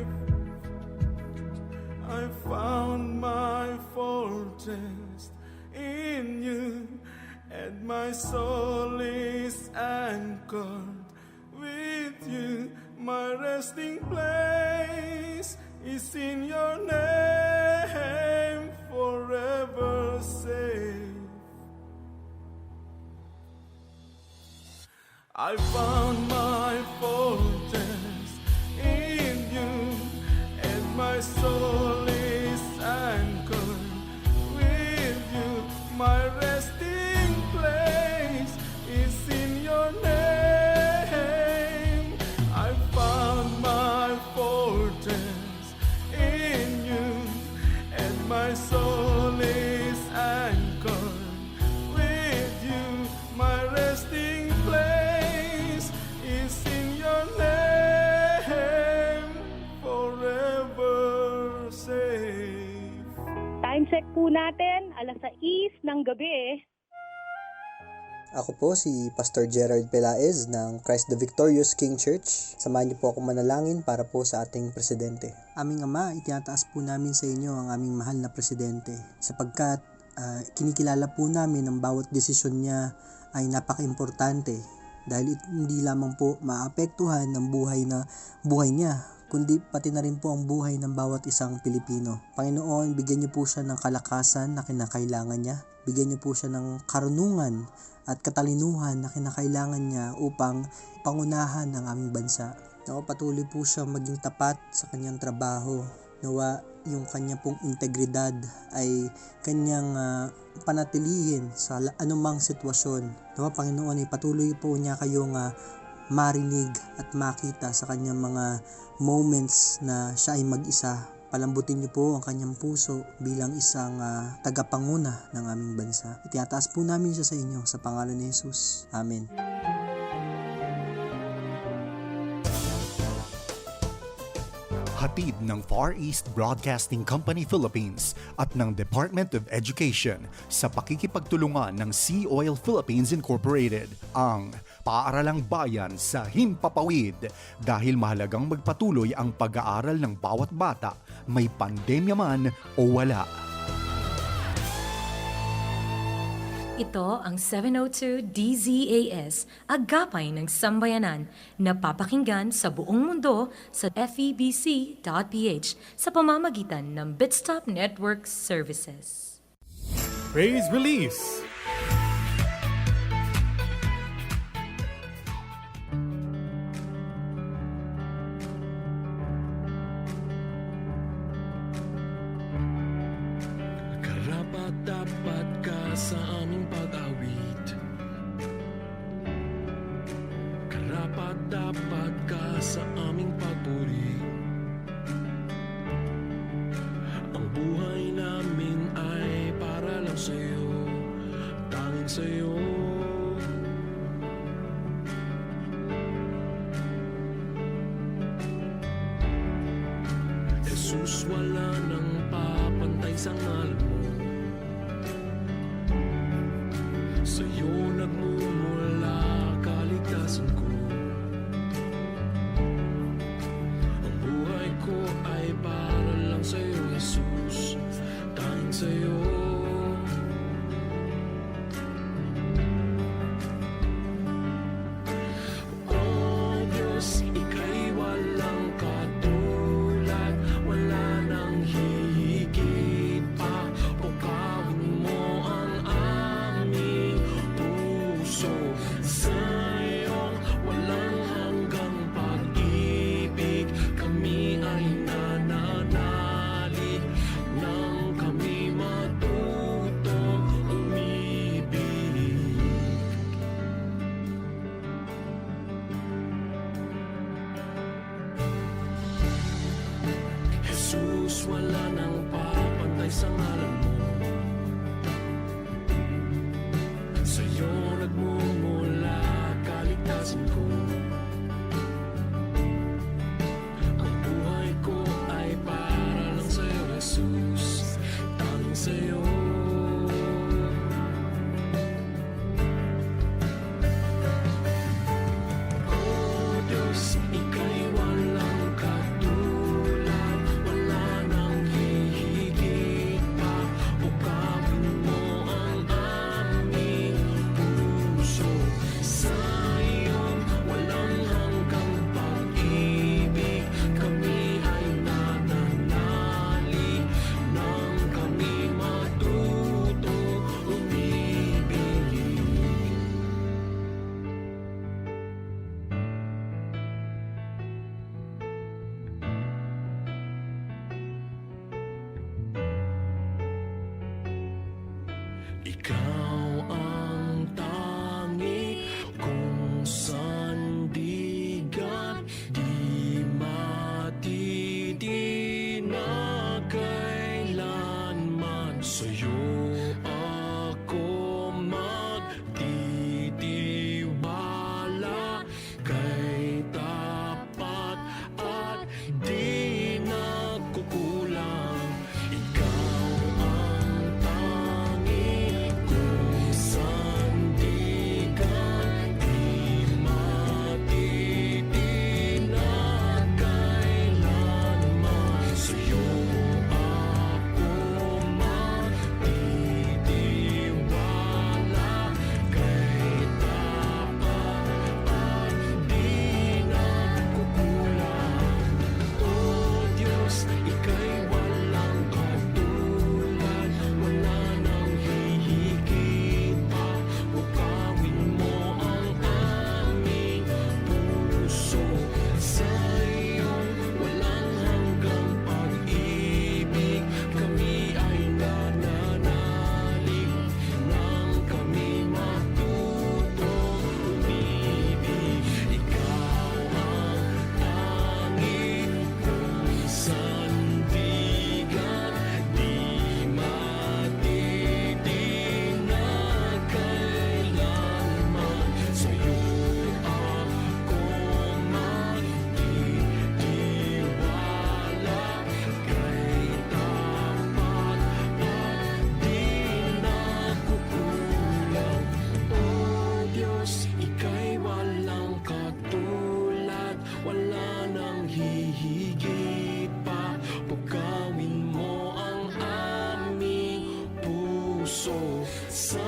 anchored with you. My resting place is in your name, forever safe. I found my fortress in you, and my soul is anchored with you. My resting place is in your name. I found my fortress in you, and my soul is anchored with you. My resting place is in your name, forever safe. Time check po natin, 6:00 ng gabi. Ako po si Pastor Gerald Pelaez ng Christ the Victorious King Church. Samahan niyo po ako manalangin para po sa ating presidente. Aming Ama, itinataas po namin sa inyo ang aming mahal na presidente sapagkat kinikilala po namin ang bawat desisyon niya ay napaka-importante dahil hindi lamang po maapektuhan ng buhay niya, kundi pati na rin po ang buhay ng bawat isang Pilipino. Panginoon, bigyan niyo po siya ng kalakasan na kinakailangan niya. Bigyan niyo po siya ng karunungan at katalinuhan na kinakailangan niya upang pangunahan ang aming bansa. Nawa patuloy po siya maging tapat sa kanyang trabaho. Nawa yung kanya pong integridad ay kanyang panatilihin sa anumang sitwasyon. Nawa Panginoon ay patuloy po niya kayong marinig at makita sa kanyang mga moments na siya ay mag-isa. Palambutin niyo po ang kanyang puso bilang isang tagapanguna ng aming bansa. Itinataas po namin siya sa inyo sa pangalan ni Jesus. Amen. Hatid ng Far East Broadcasting Company Philippines at ng Department of Education sa pakikipagtulungan ng Sea Oil Philippines Incorporated ang Paaralang Bayan sa Himpapawid dahil mahalagang magpatuloy ang pag-aaral ng bawat bata, may pandemya man o wala. Ito ang 702 DZAS, Agapay ng Sambayanan, na papakinggan sa buong mundo sa febc.ph sa pamamagitan ng Bitstop Network Services. Praise Release. Karapat-dapat ka sa aming pag-awit. Karapat-dapat ka sa aming papuri. Ang buhay namin ay para lang sa'yo, tanging sa'yo. Jesus, wala nang papantay sa ngalan mo. Sa'yo nagmumula kaligtasan ko. Ang buhay ko ay para lang sa'yo, Jesus, tanging sa'yo. Oh Diyos, ika'y walang katulad, wala nang hihigit pa. Pagkawin mo ang aming puso, sa'yong walang hanggang pag-ibig. Kami ay nananalig nang kami matutong umibig. Jesus, wala nang papantay sa ngalan mo. Sa'yo nagmumula kaligtasan ko. Ang buhay ko ay para lang sa'yo, Jesus, tanging sa'yo. Oh Diyos, ika'y walang katulad, wala nang hihigit pa. Ukawin mo ang aming puso, sa'yong ikaw ang tangi kung sandigan di matitinag kailanman sa'yo ako magtitiwala kay tapat at di nagkukulang ikaw ang tangi kung sandigan di matitinag kailanman sa'yo ako magtitiwala kay tapat at di nagkukulang o Diyos, ika'y walang katulad wala nang hihigit pa bukawin mo ang aming puso sa iyong walang hanggang pag-ibig kami ay nananalig nang kami matutong umibig ikaw ang tangi kung sandigan di matitinag kailanman sa'yo ako magtitiwala kay tapat at di nagkukulang o Diyos, ika'y walang katulad wala nang hihigit pa pagkawin mo ang aming puso sa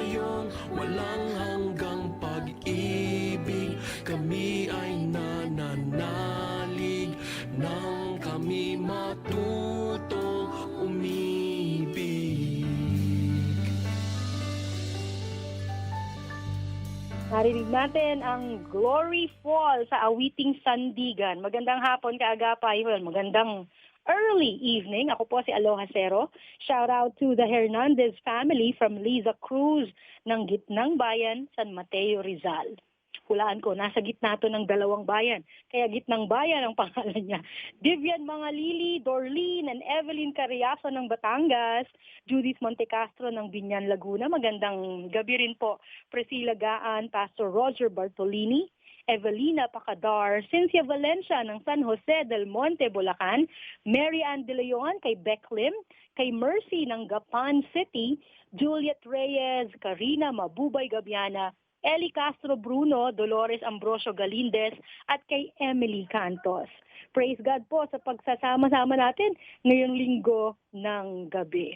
iyong walang hanggang pag-ibig kami ay nananalig nang kami matutong umibig. Narinig natin ang Glory Fall sa awiting Sandigan. Magandang hapon, kaagapay. Well, magandang early evening. Ako po si Aloha Cero. Shout out to the Hernandez family from Liza Cruz ng Gitnang Bayan, San Mateo, Rizal. Hulaan ko, nasa gitna to ng dalawang bayan. Kaya Gitnang Bayan ang pangalan niya. Vivian Mangalili, Dorleen and Evelyn Carriazo ng Batangas, Judith Montecastro ng Binyan, Laguna. Magandang gabi rin po. Priscilla Gaan, Pastor Roger Bartolini, Evelina Pacadar, Cynthia Valencia ng San Jose del Monte, Bulacan, Mary Ann De Leon kay Beck Lim, kay Mercy ng Gapan City, Juliet Reyes, Karina Mabubay Gabiana, Eli Castro Bruno, Dolores Ambrosio Galindez, at kay Emily Cantos. Praise God po sa pagsasama-sama natin ngayong linggo ng gabi.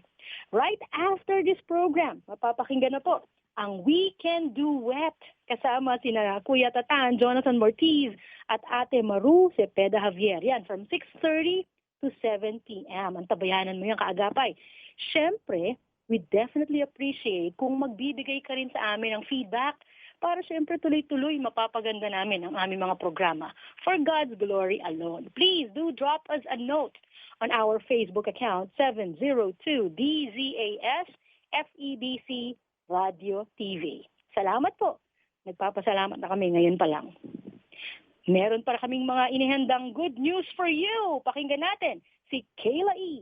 Right after this program, mapapakinggan na po ang Weekend Duet kasama sina Kuya Tatan, Jonathan Mortiz, at Ate Maru Cepeda Javier. Yan, from 6:30 to 7 p.m. Antabayanan mo yung kaagapay. Siyempre, we definitely appreciate kung magbibigay ka rin sa amin ng feedback para siyempre tuloy-tuloy mapapaganda namin ang aming mga programa for God's glory alone. Please do drop us a note on our Facebook account 702 DZAS FEBC Radio TV. Salamat po. Nagpapasalamat na kami ngayon pa lang. Meron para kaming mga inihandang good news for you. Pakinggan natin si Kayla E.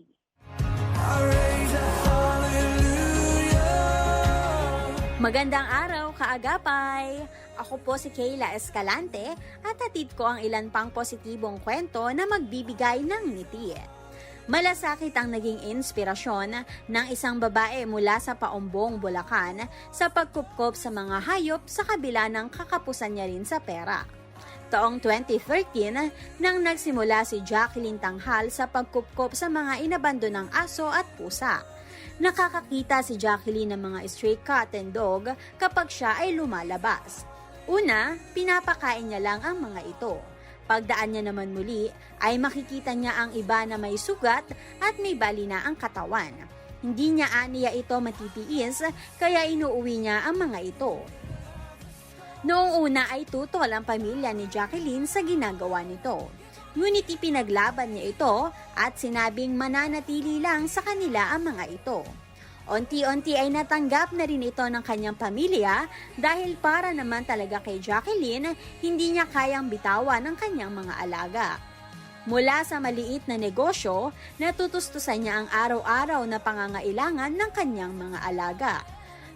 Magandang araw, kaagapay! Ako po si Kayla Escalante at hatid ko ang ilan pang positibong kwento na magbibigay ng ngiti. Malasakit ang naging inspirasyon ng isang babae mula sa Paumbong, Bulacan sa pagkupkop sa mga hayop sa kabila ng kakapusan niya rin sa pera. Taong 2013 nang nagsimula si Jacqueline Tanghal sa pagkupkop sa mga inabandonang aso at pusa. Nakakakita si Jacqueline ng mga stray cat and dog kapag siya ay lumalabas. Una, pinapakain niya lang ang mga ito. Pagdaan niya naman muli, ay makikita niya ang iba na may sugat at may bali na ang katawan. Hindi niya aniya ito matitiis, kaya inuuwi niya ang mga ito. Noong una ay tutol ang pamilya ni Jacqueline sa ginagawa nito. Ngunit ipinaglaban niya ito at sinabing mananatili lang sa kanila ang mga ito. Unti-unti ay natanggap na rin ito ng kanyang pamilya dahil para naman talaga kay Jacqueline, hindi niya kayang bitawan ng kanyang mga alaga. Mula sa maliit na negosyo, natutustusan niya ang araw-araw na pangangailangan ng kanyang mga alaga.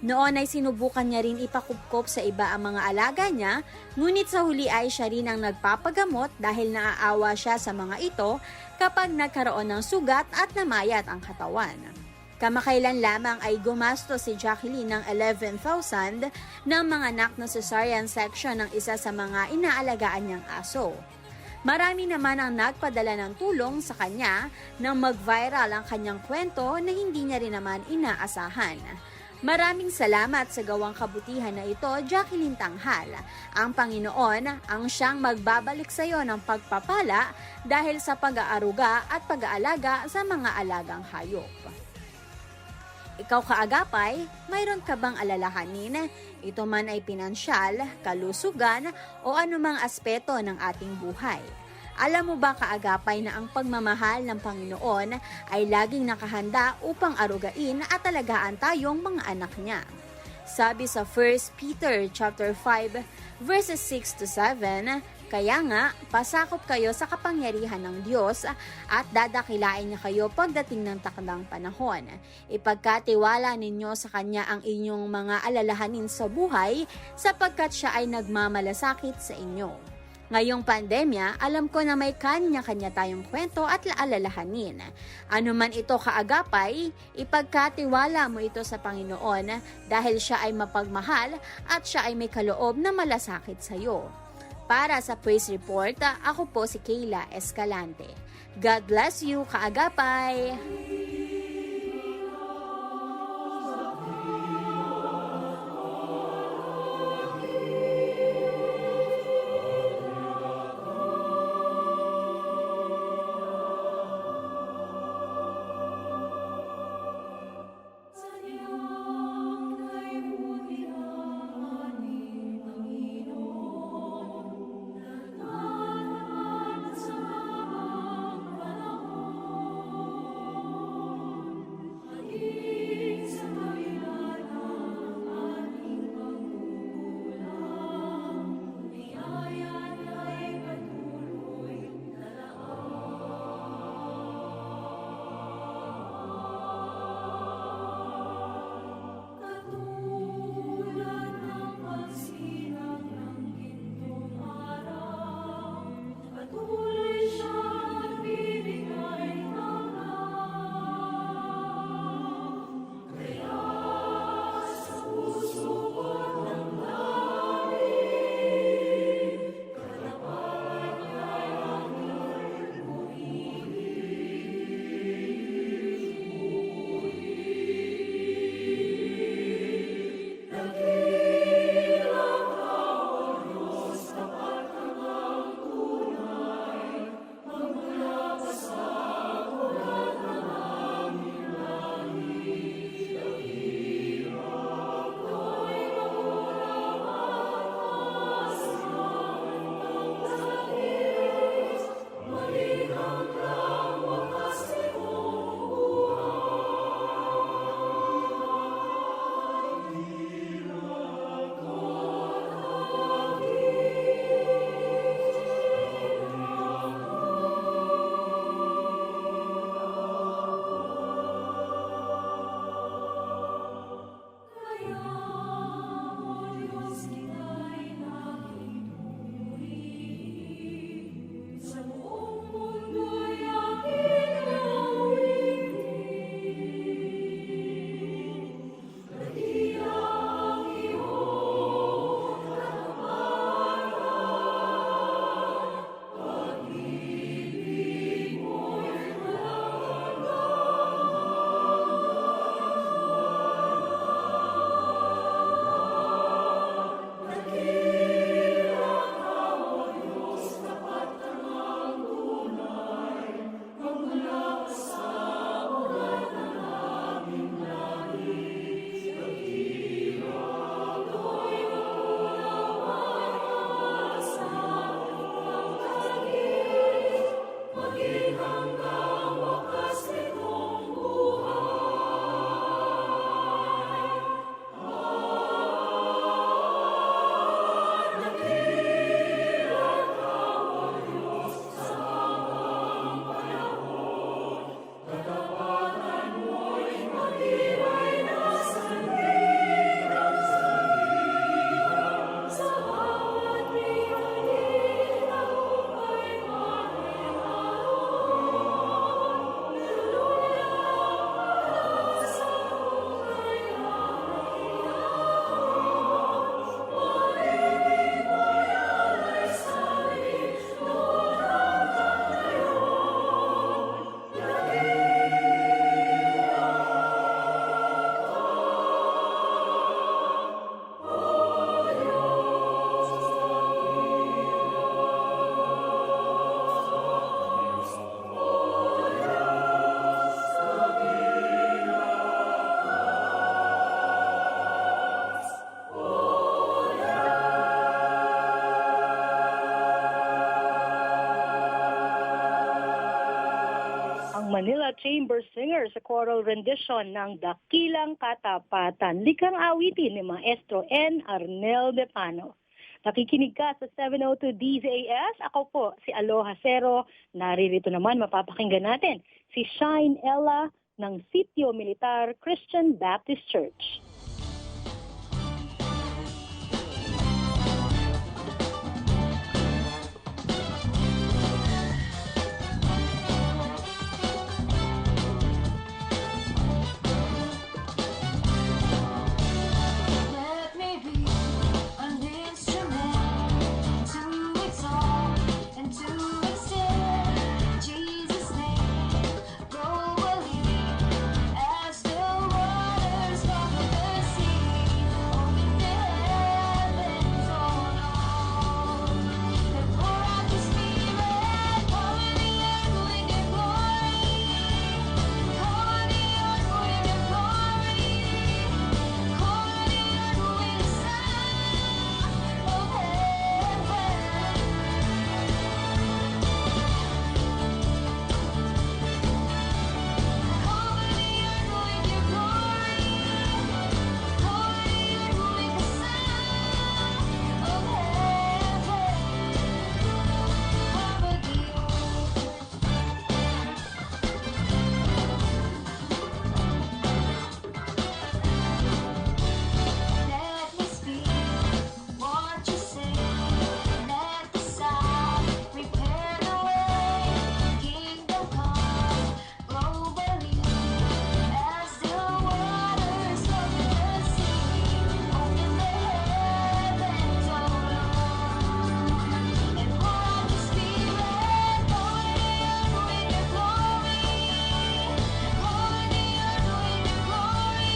Noon ay sinubukan niya rin ipakupkop sa iba ang mga alaga niya, ngunit sa huli ay siya rin ang nagpapagamot dahil naaawa siya sa mga ito kapag nagkaroon ng sugat at namayat ang katawan. Kamakailan lamang ay gumastos si Jacqueline ng 11,000 ng mga anak na cesarean section ng isa sa mga inaalagaan niyang aso. Marami naman ang nagpadala ng tulong sa kanya nang mag-viral ang kanyang kwento na hindi niya rin naman inaasahan. Maraming salamat sa gawang kabutihan na ito, Jacqueline Tanghal. Ang Panginoon ang siyang magbabalik sa iyo ng pagpapala dahil sa pag-aaruga at pag-aalaga sa mga alagang hayop. Ikaw kaagapay, mayroon ka bang alalahanin? Ito man ay pinansyal, kalusugan o anumang aspeto ng ating buhay. Alam mo ba kaagapay na ang pagmamahal ng Panginoon ay laging nakahanda upang arugain at alagaan tayong mga anak niya? Sabi sa 1 Peter chapter 5 verses 6 to 7, kaya nga, pasakop kayo sa kapangyarihan ng Diyos at dadakilain niya kayo pagdating ng takdang panahon. Ipagkatiwala ninyo sa Kanya ang inyong mga alalahanin sa buhay sapagkat siya ay nagmamalasakit sa inyo. Ngayong pandemya, alam ko na may kanya-kanya tayong kwento at alalahanin. Ano man ito kaagapay, ipagkatiwala mo ito sa Panginoon dahil siya ay mapagmahal at siya ay may kaloob na malasakit sa iyo. Para sa Praise Report, ako po si Kayla Escalante. God bless you, kaagapay! ang Manila Chamber Singers sa choral rendition ng Dakilang Katapatan, likhang awitin ni Maestro N. Arnel de Pano. Nakikinig ka sa 702 DZAS. Ako po si Aloha Cero. Naririto naman mapapakinggan natin si Shine Ella ng Sitio Militar Christian Baptist Church. Let me be an instrument to exalt and to extend Jesus' name globally as the waters cover the sea. Open the heavens, oh Lord, and pour out your Spirit, cover the earth with your glory, cover the earth with your glory. Let me speak what you say. Let the sound prepare the way. Kingdom come globally as the waters cover the sea. Open the heavens, oh Lord, and pour out your Spirit. Cover the earth with your glory. Cover the earth with your glory.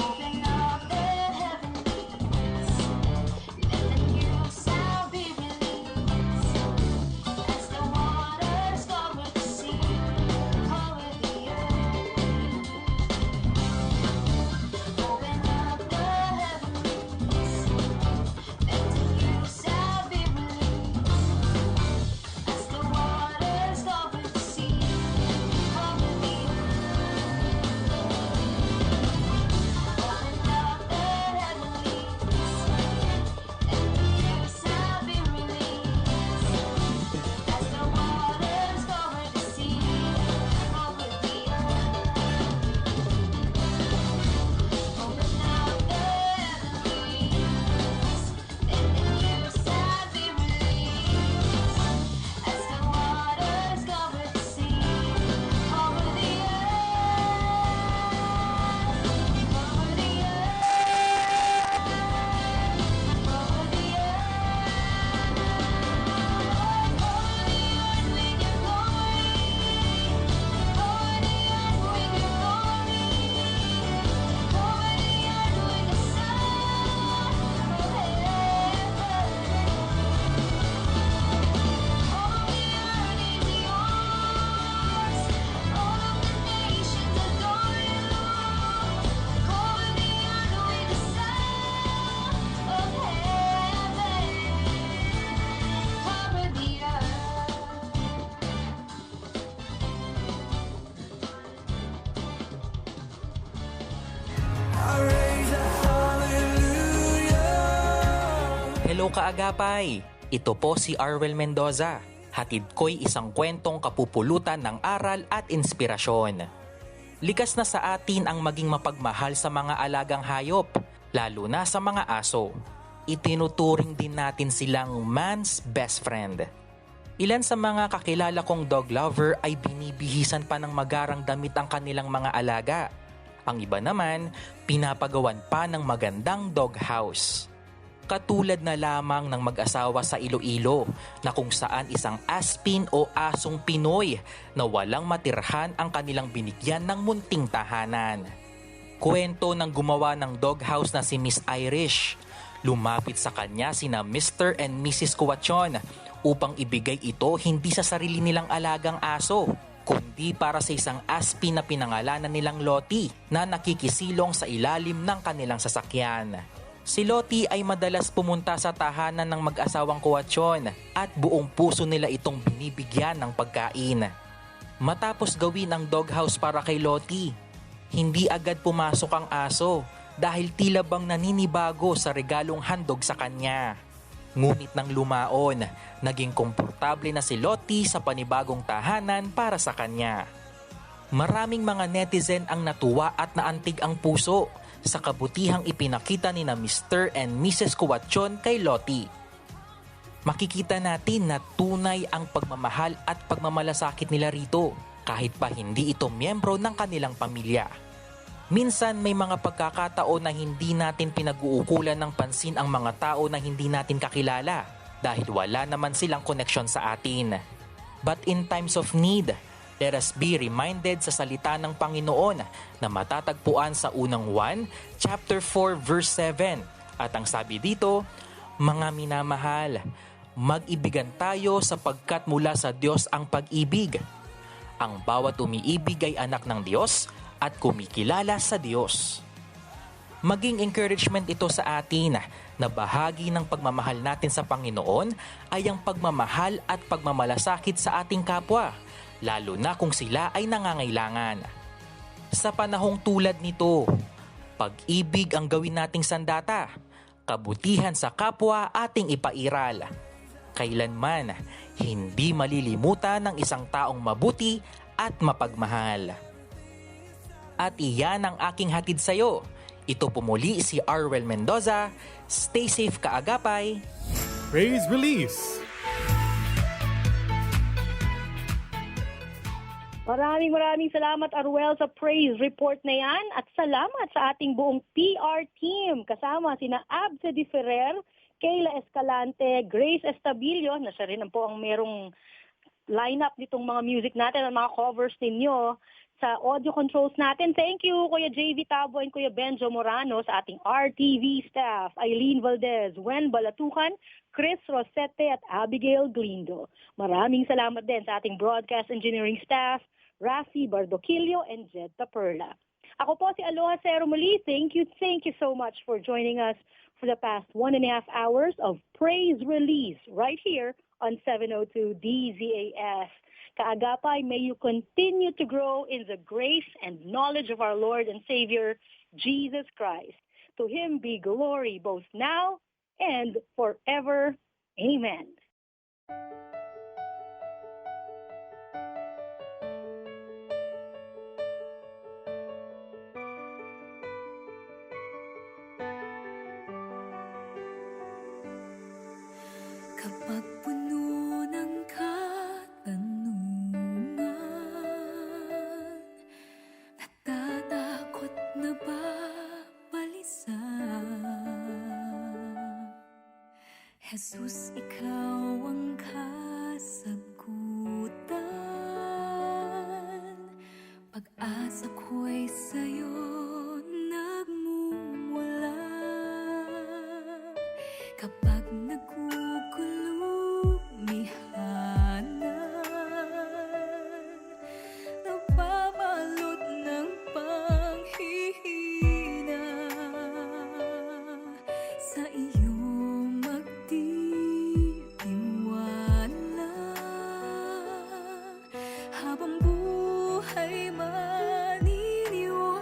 Open up the heavens, let the new sound be released as the waters cover the sea, cover the earth. Open up the heavens, let the new sound be released as the waters cover the sea, cover the earth. Open up the heavens, let the new sound be released as the waters cover the sea, cover the earth. Open up the heavens, let the new sound be released as the waters cover the sea, cover the Hello kaagapay! Ito po si Arwel Mendoza. Hatid ko'y isang kwentong kapupulutan ng aral at inspirasyon. Likas na sa atin ang maging mapagmahal sa mga alagang hayop, lalo na sa mga aso. Itinuturing din natin silang man's best friend. Ilan sa mga kakilala kong dog lover ay binibihisan pa ng magarang damit ang kanilang mga alaga. Ang iba naman, pinapagawan pa ng magandang doghouse. Katulad na lamang ng mag-asawa sa Iloilo na kung saan isang aspin o asong Pinoy na walang matirhan ang kanilang binigyan ng munting tahanan. Kwento ng gumawa ng doghouse na si Miss Irish. Lumapit sa kanya sina Mr. and Mrs. Kuwachon upang ibigay ito hindi sa sarili nilang alagang aso, kundi para sa isang aspin na pinangalanan nilang Lottie na nakikisilong sa ilalim ng kanilang sasakyan. Si Lottie ay madalas pumunta sa tahanan ng mag-asawang Kuwachon at buong puso nila itong binibigyan ng pagkain. Matapos gawin ang doghouse para kay Lottie, hindi agad pumasok ang aso dahil tila bang naninibago sa regalong handog sa kanya. Ngunit nang lumaon, naging komportable na si Lottie sa panibagong tahanan para sa kanya. Maraming mga netizen ang natuwa at naantig ang puso sa kabutihang ipinakita ni na Mr. and Mrs. Kuwachon kay Lottie. Makikita natin na tunay ang pagmamahal at pagmamalasakit nila rito kahit pa hindi ito miyembro ng kanilang pamilya. Minsan may mga pagkakataon na hindi natin pinag-uukulan ng pansin ang mga tao na hindi natin kakilala dahil wala naman silang koneksyon sa atin. But in times of need, let us be reminded sa salita ng Panginoon na matatagpuan sa unang 1, chapter 4, verse 7. At ang sabi dito, mga minamahal, mag-ibigan tayo sapagkat mula sa Diyos ang pag-ibig. Ang bawat umiibig ay anak ng Diyos at kumikilala sa Diyos. Maging encouragement ito sa atin na bahagi ng pagmamahal natin sa Panginoon ay ang pagmamahal at pagmamalasakit sa ating kapwa, lalo na kung sila ay nangangailangan. Sa panahong tulad nito, pag-ibig ang gawin nating sandata, kabutihan sa kapwa ating ipairal. Kailanman, hindi malilimutan ng isang taong mabuti at mapagmahal. At iyan ang aking hatid sa'yo. Ito po muli si Arwel Mendoza. Stay safe kaagapay. Praise Release. Maraming salamat, Arwel, sa praise report na yan. At salamat sa ating buong PR team. Kasama sina Abse Di Ferrer, Kayla Escalante, Grace Estabilio, na siya rin po ang merong lineup nitong mga music natin at mga covers ninyo sa audio controls natin. Thank you, Kuya JV Tabo and Kuya Benjo Morano, sa ating RTV staff, Eileen Valdez, Wen Balatukan, Chris Rosete at Abigail Glindo. Maraming salamat din sa ating broadcast engineering staff, Rafi Bardoquillo and Jed Taperla. Ako po si Aloha Cero muli. Thank you so much for joining us for the past 1.5 hours of Praise Release right here on 702 DZAS. Kaagapay, may you continue to grow in the grace and knowledge of our Lord and Savior, Jesus Christ. To Him be glory both now and forever. Amen. Kapag puno ng katanungan, natatakot na ba balisan? Jesus, ikaw ang kasagutan. Pag-asa ko'y sa'yo nagmumula. Kapag nababalot ng panghihina, sa iyo magtitiwala. Habang buhay maniniwala.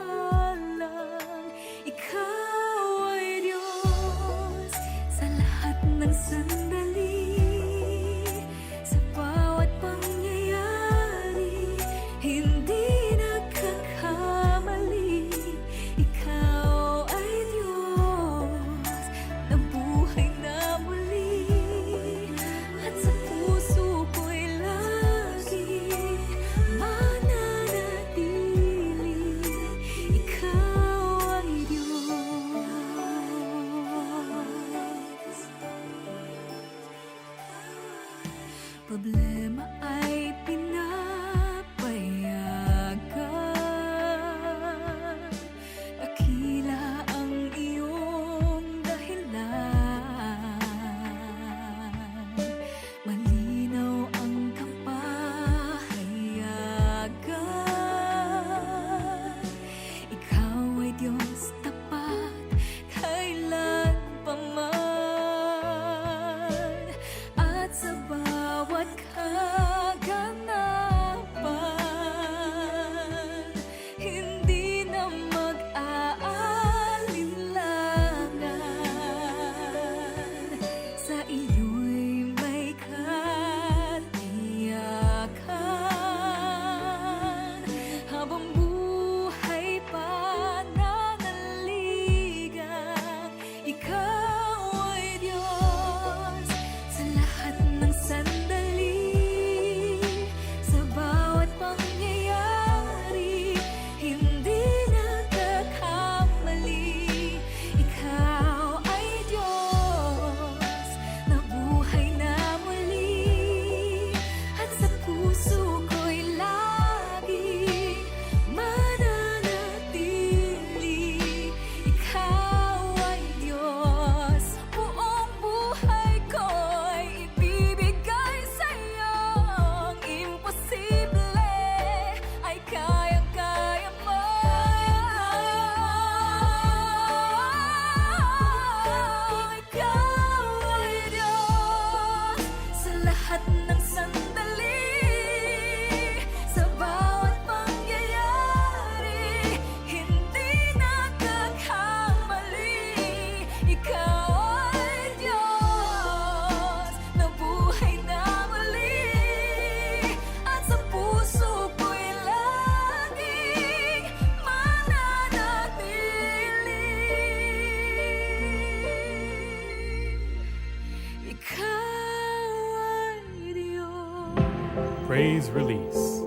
Praise Release.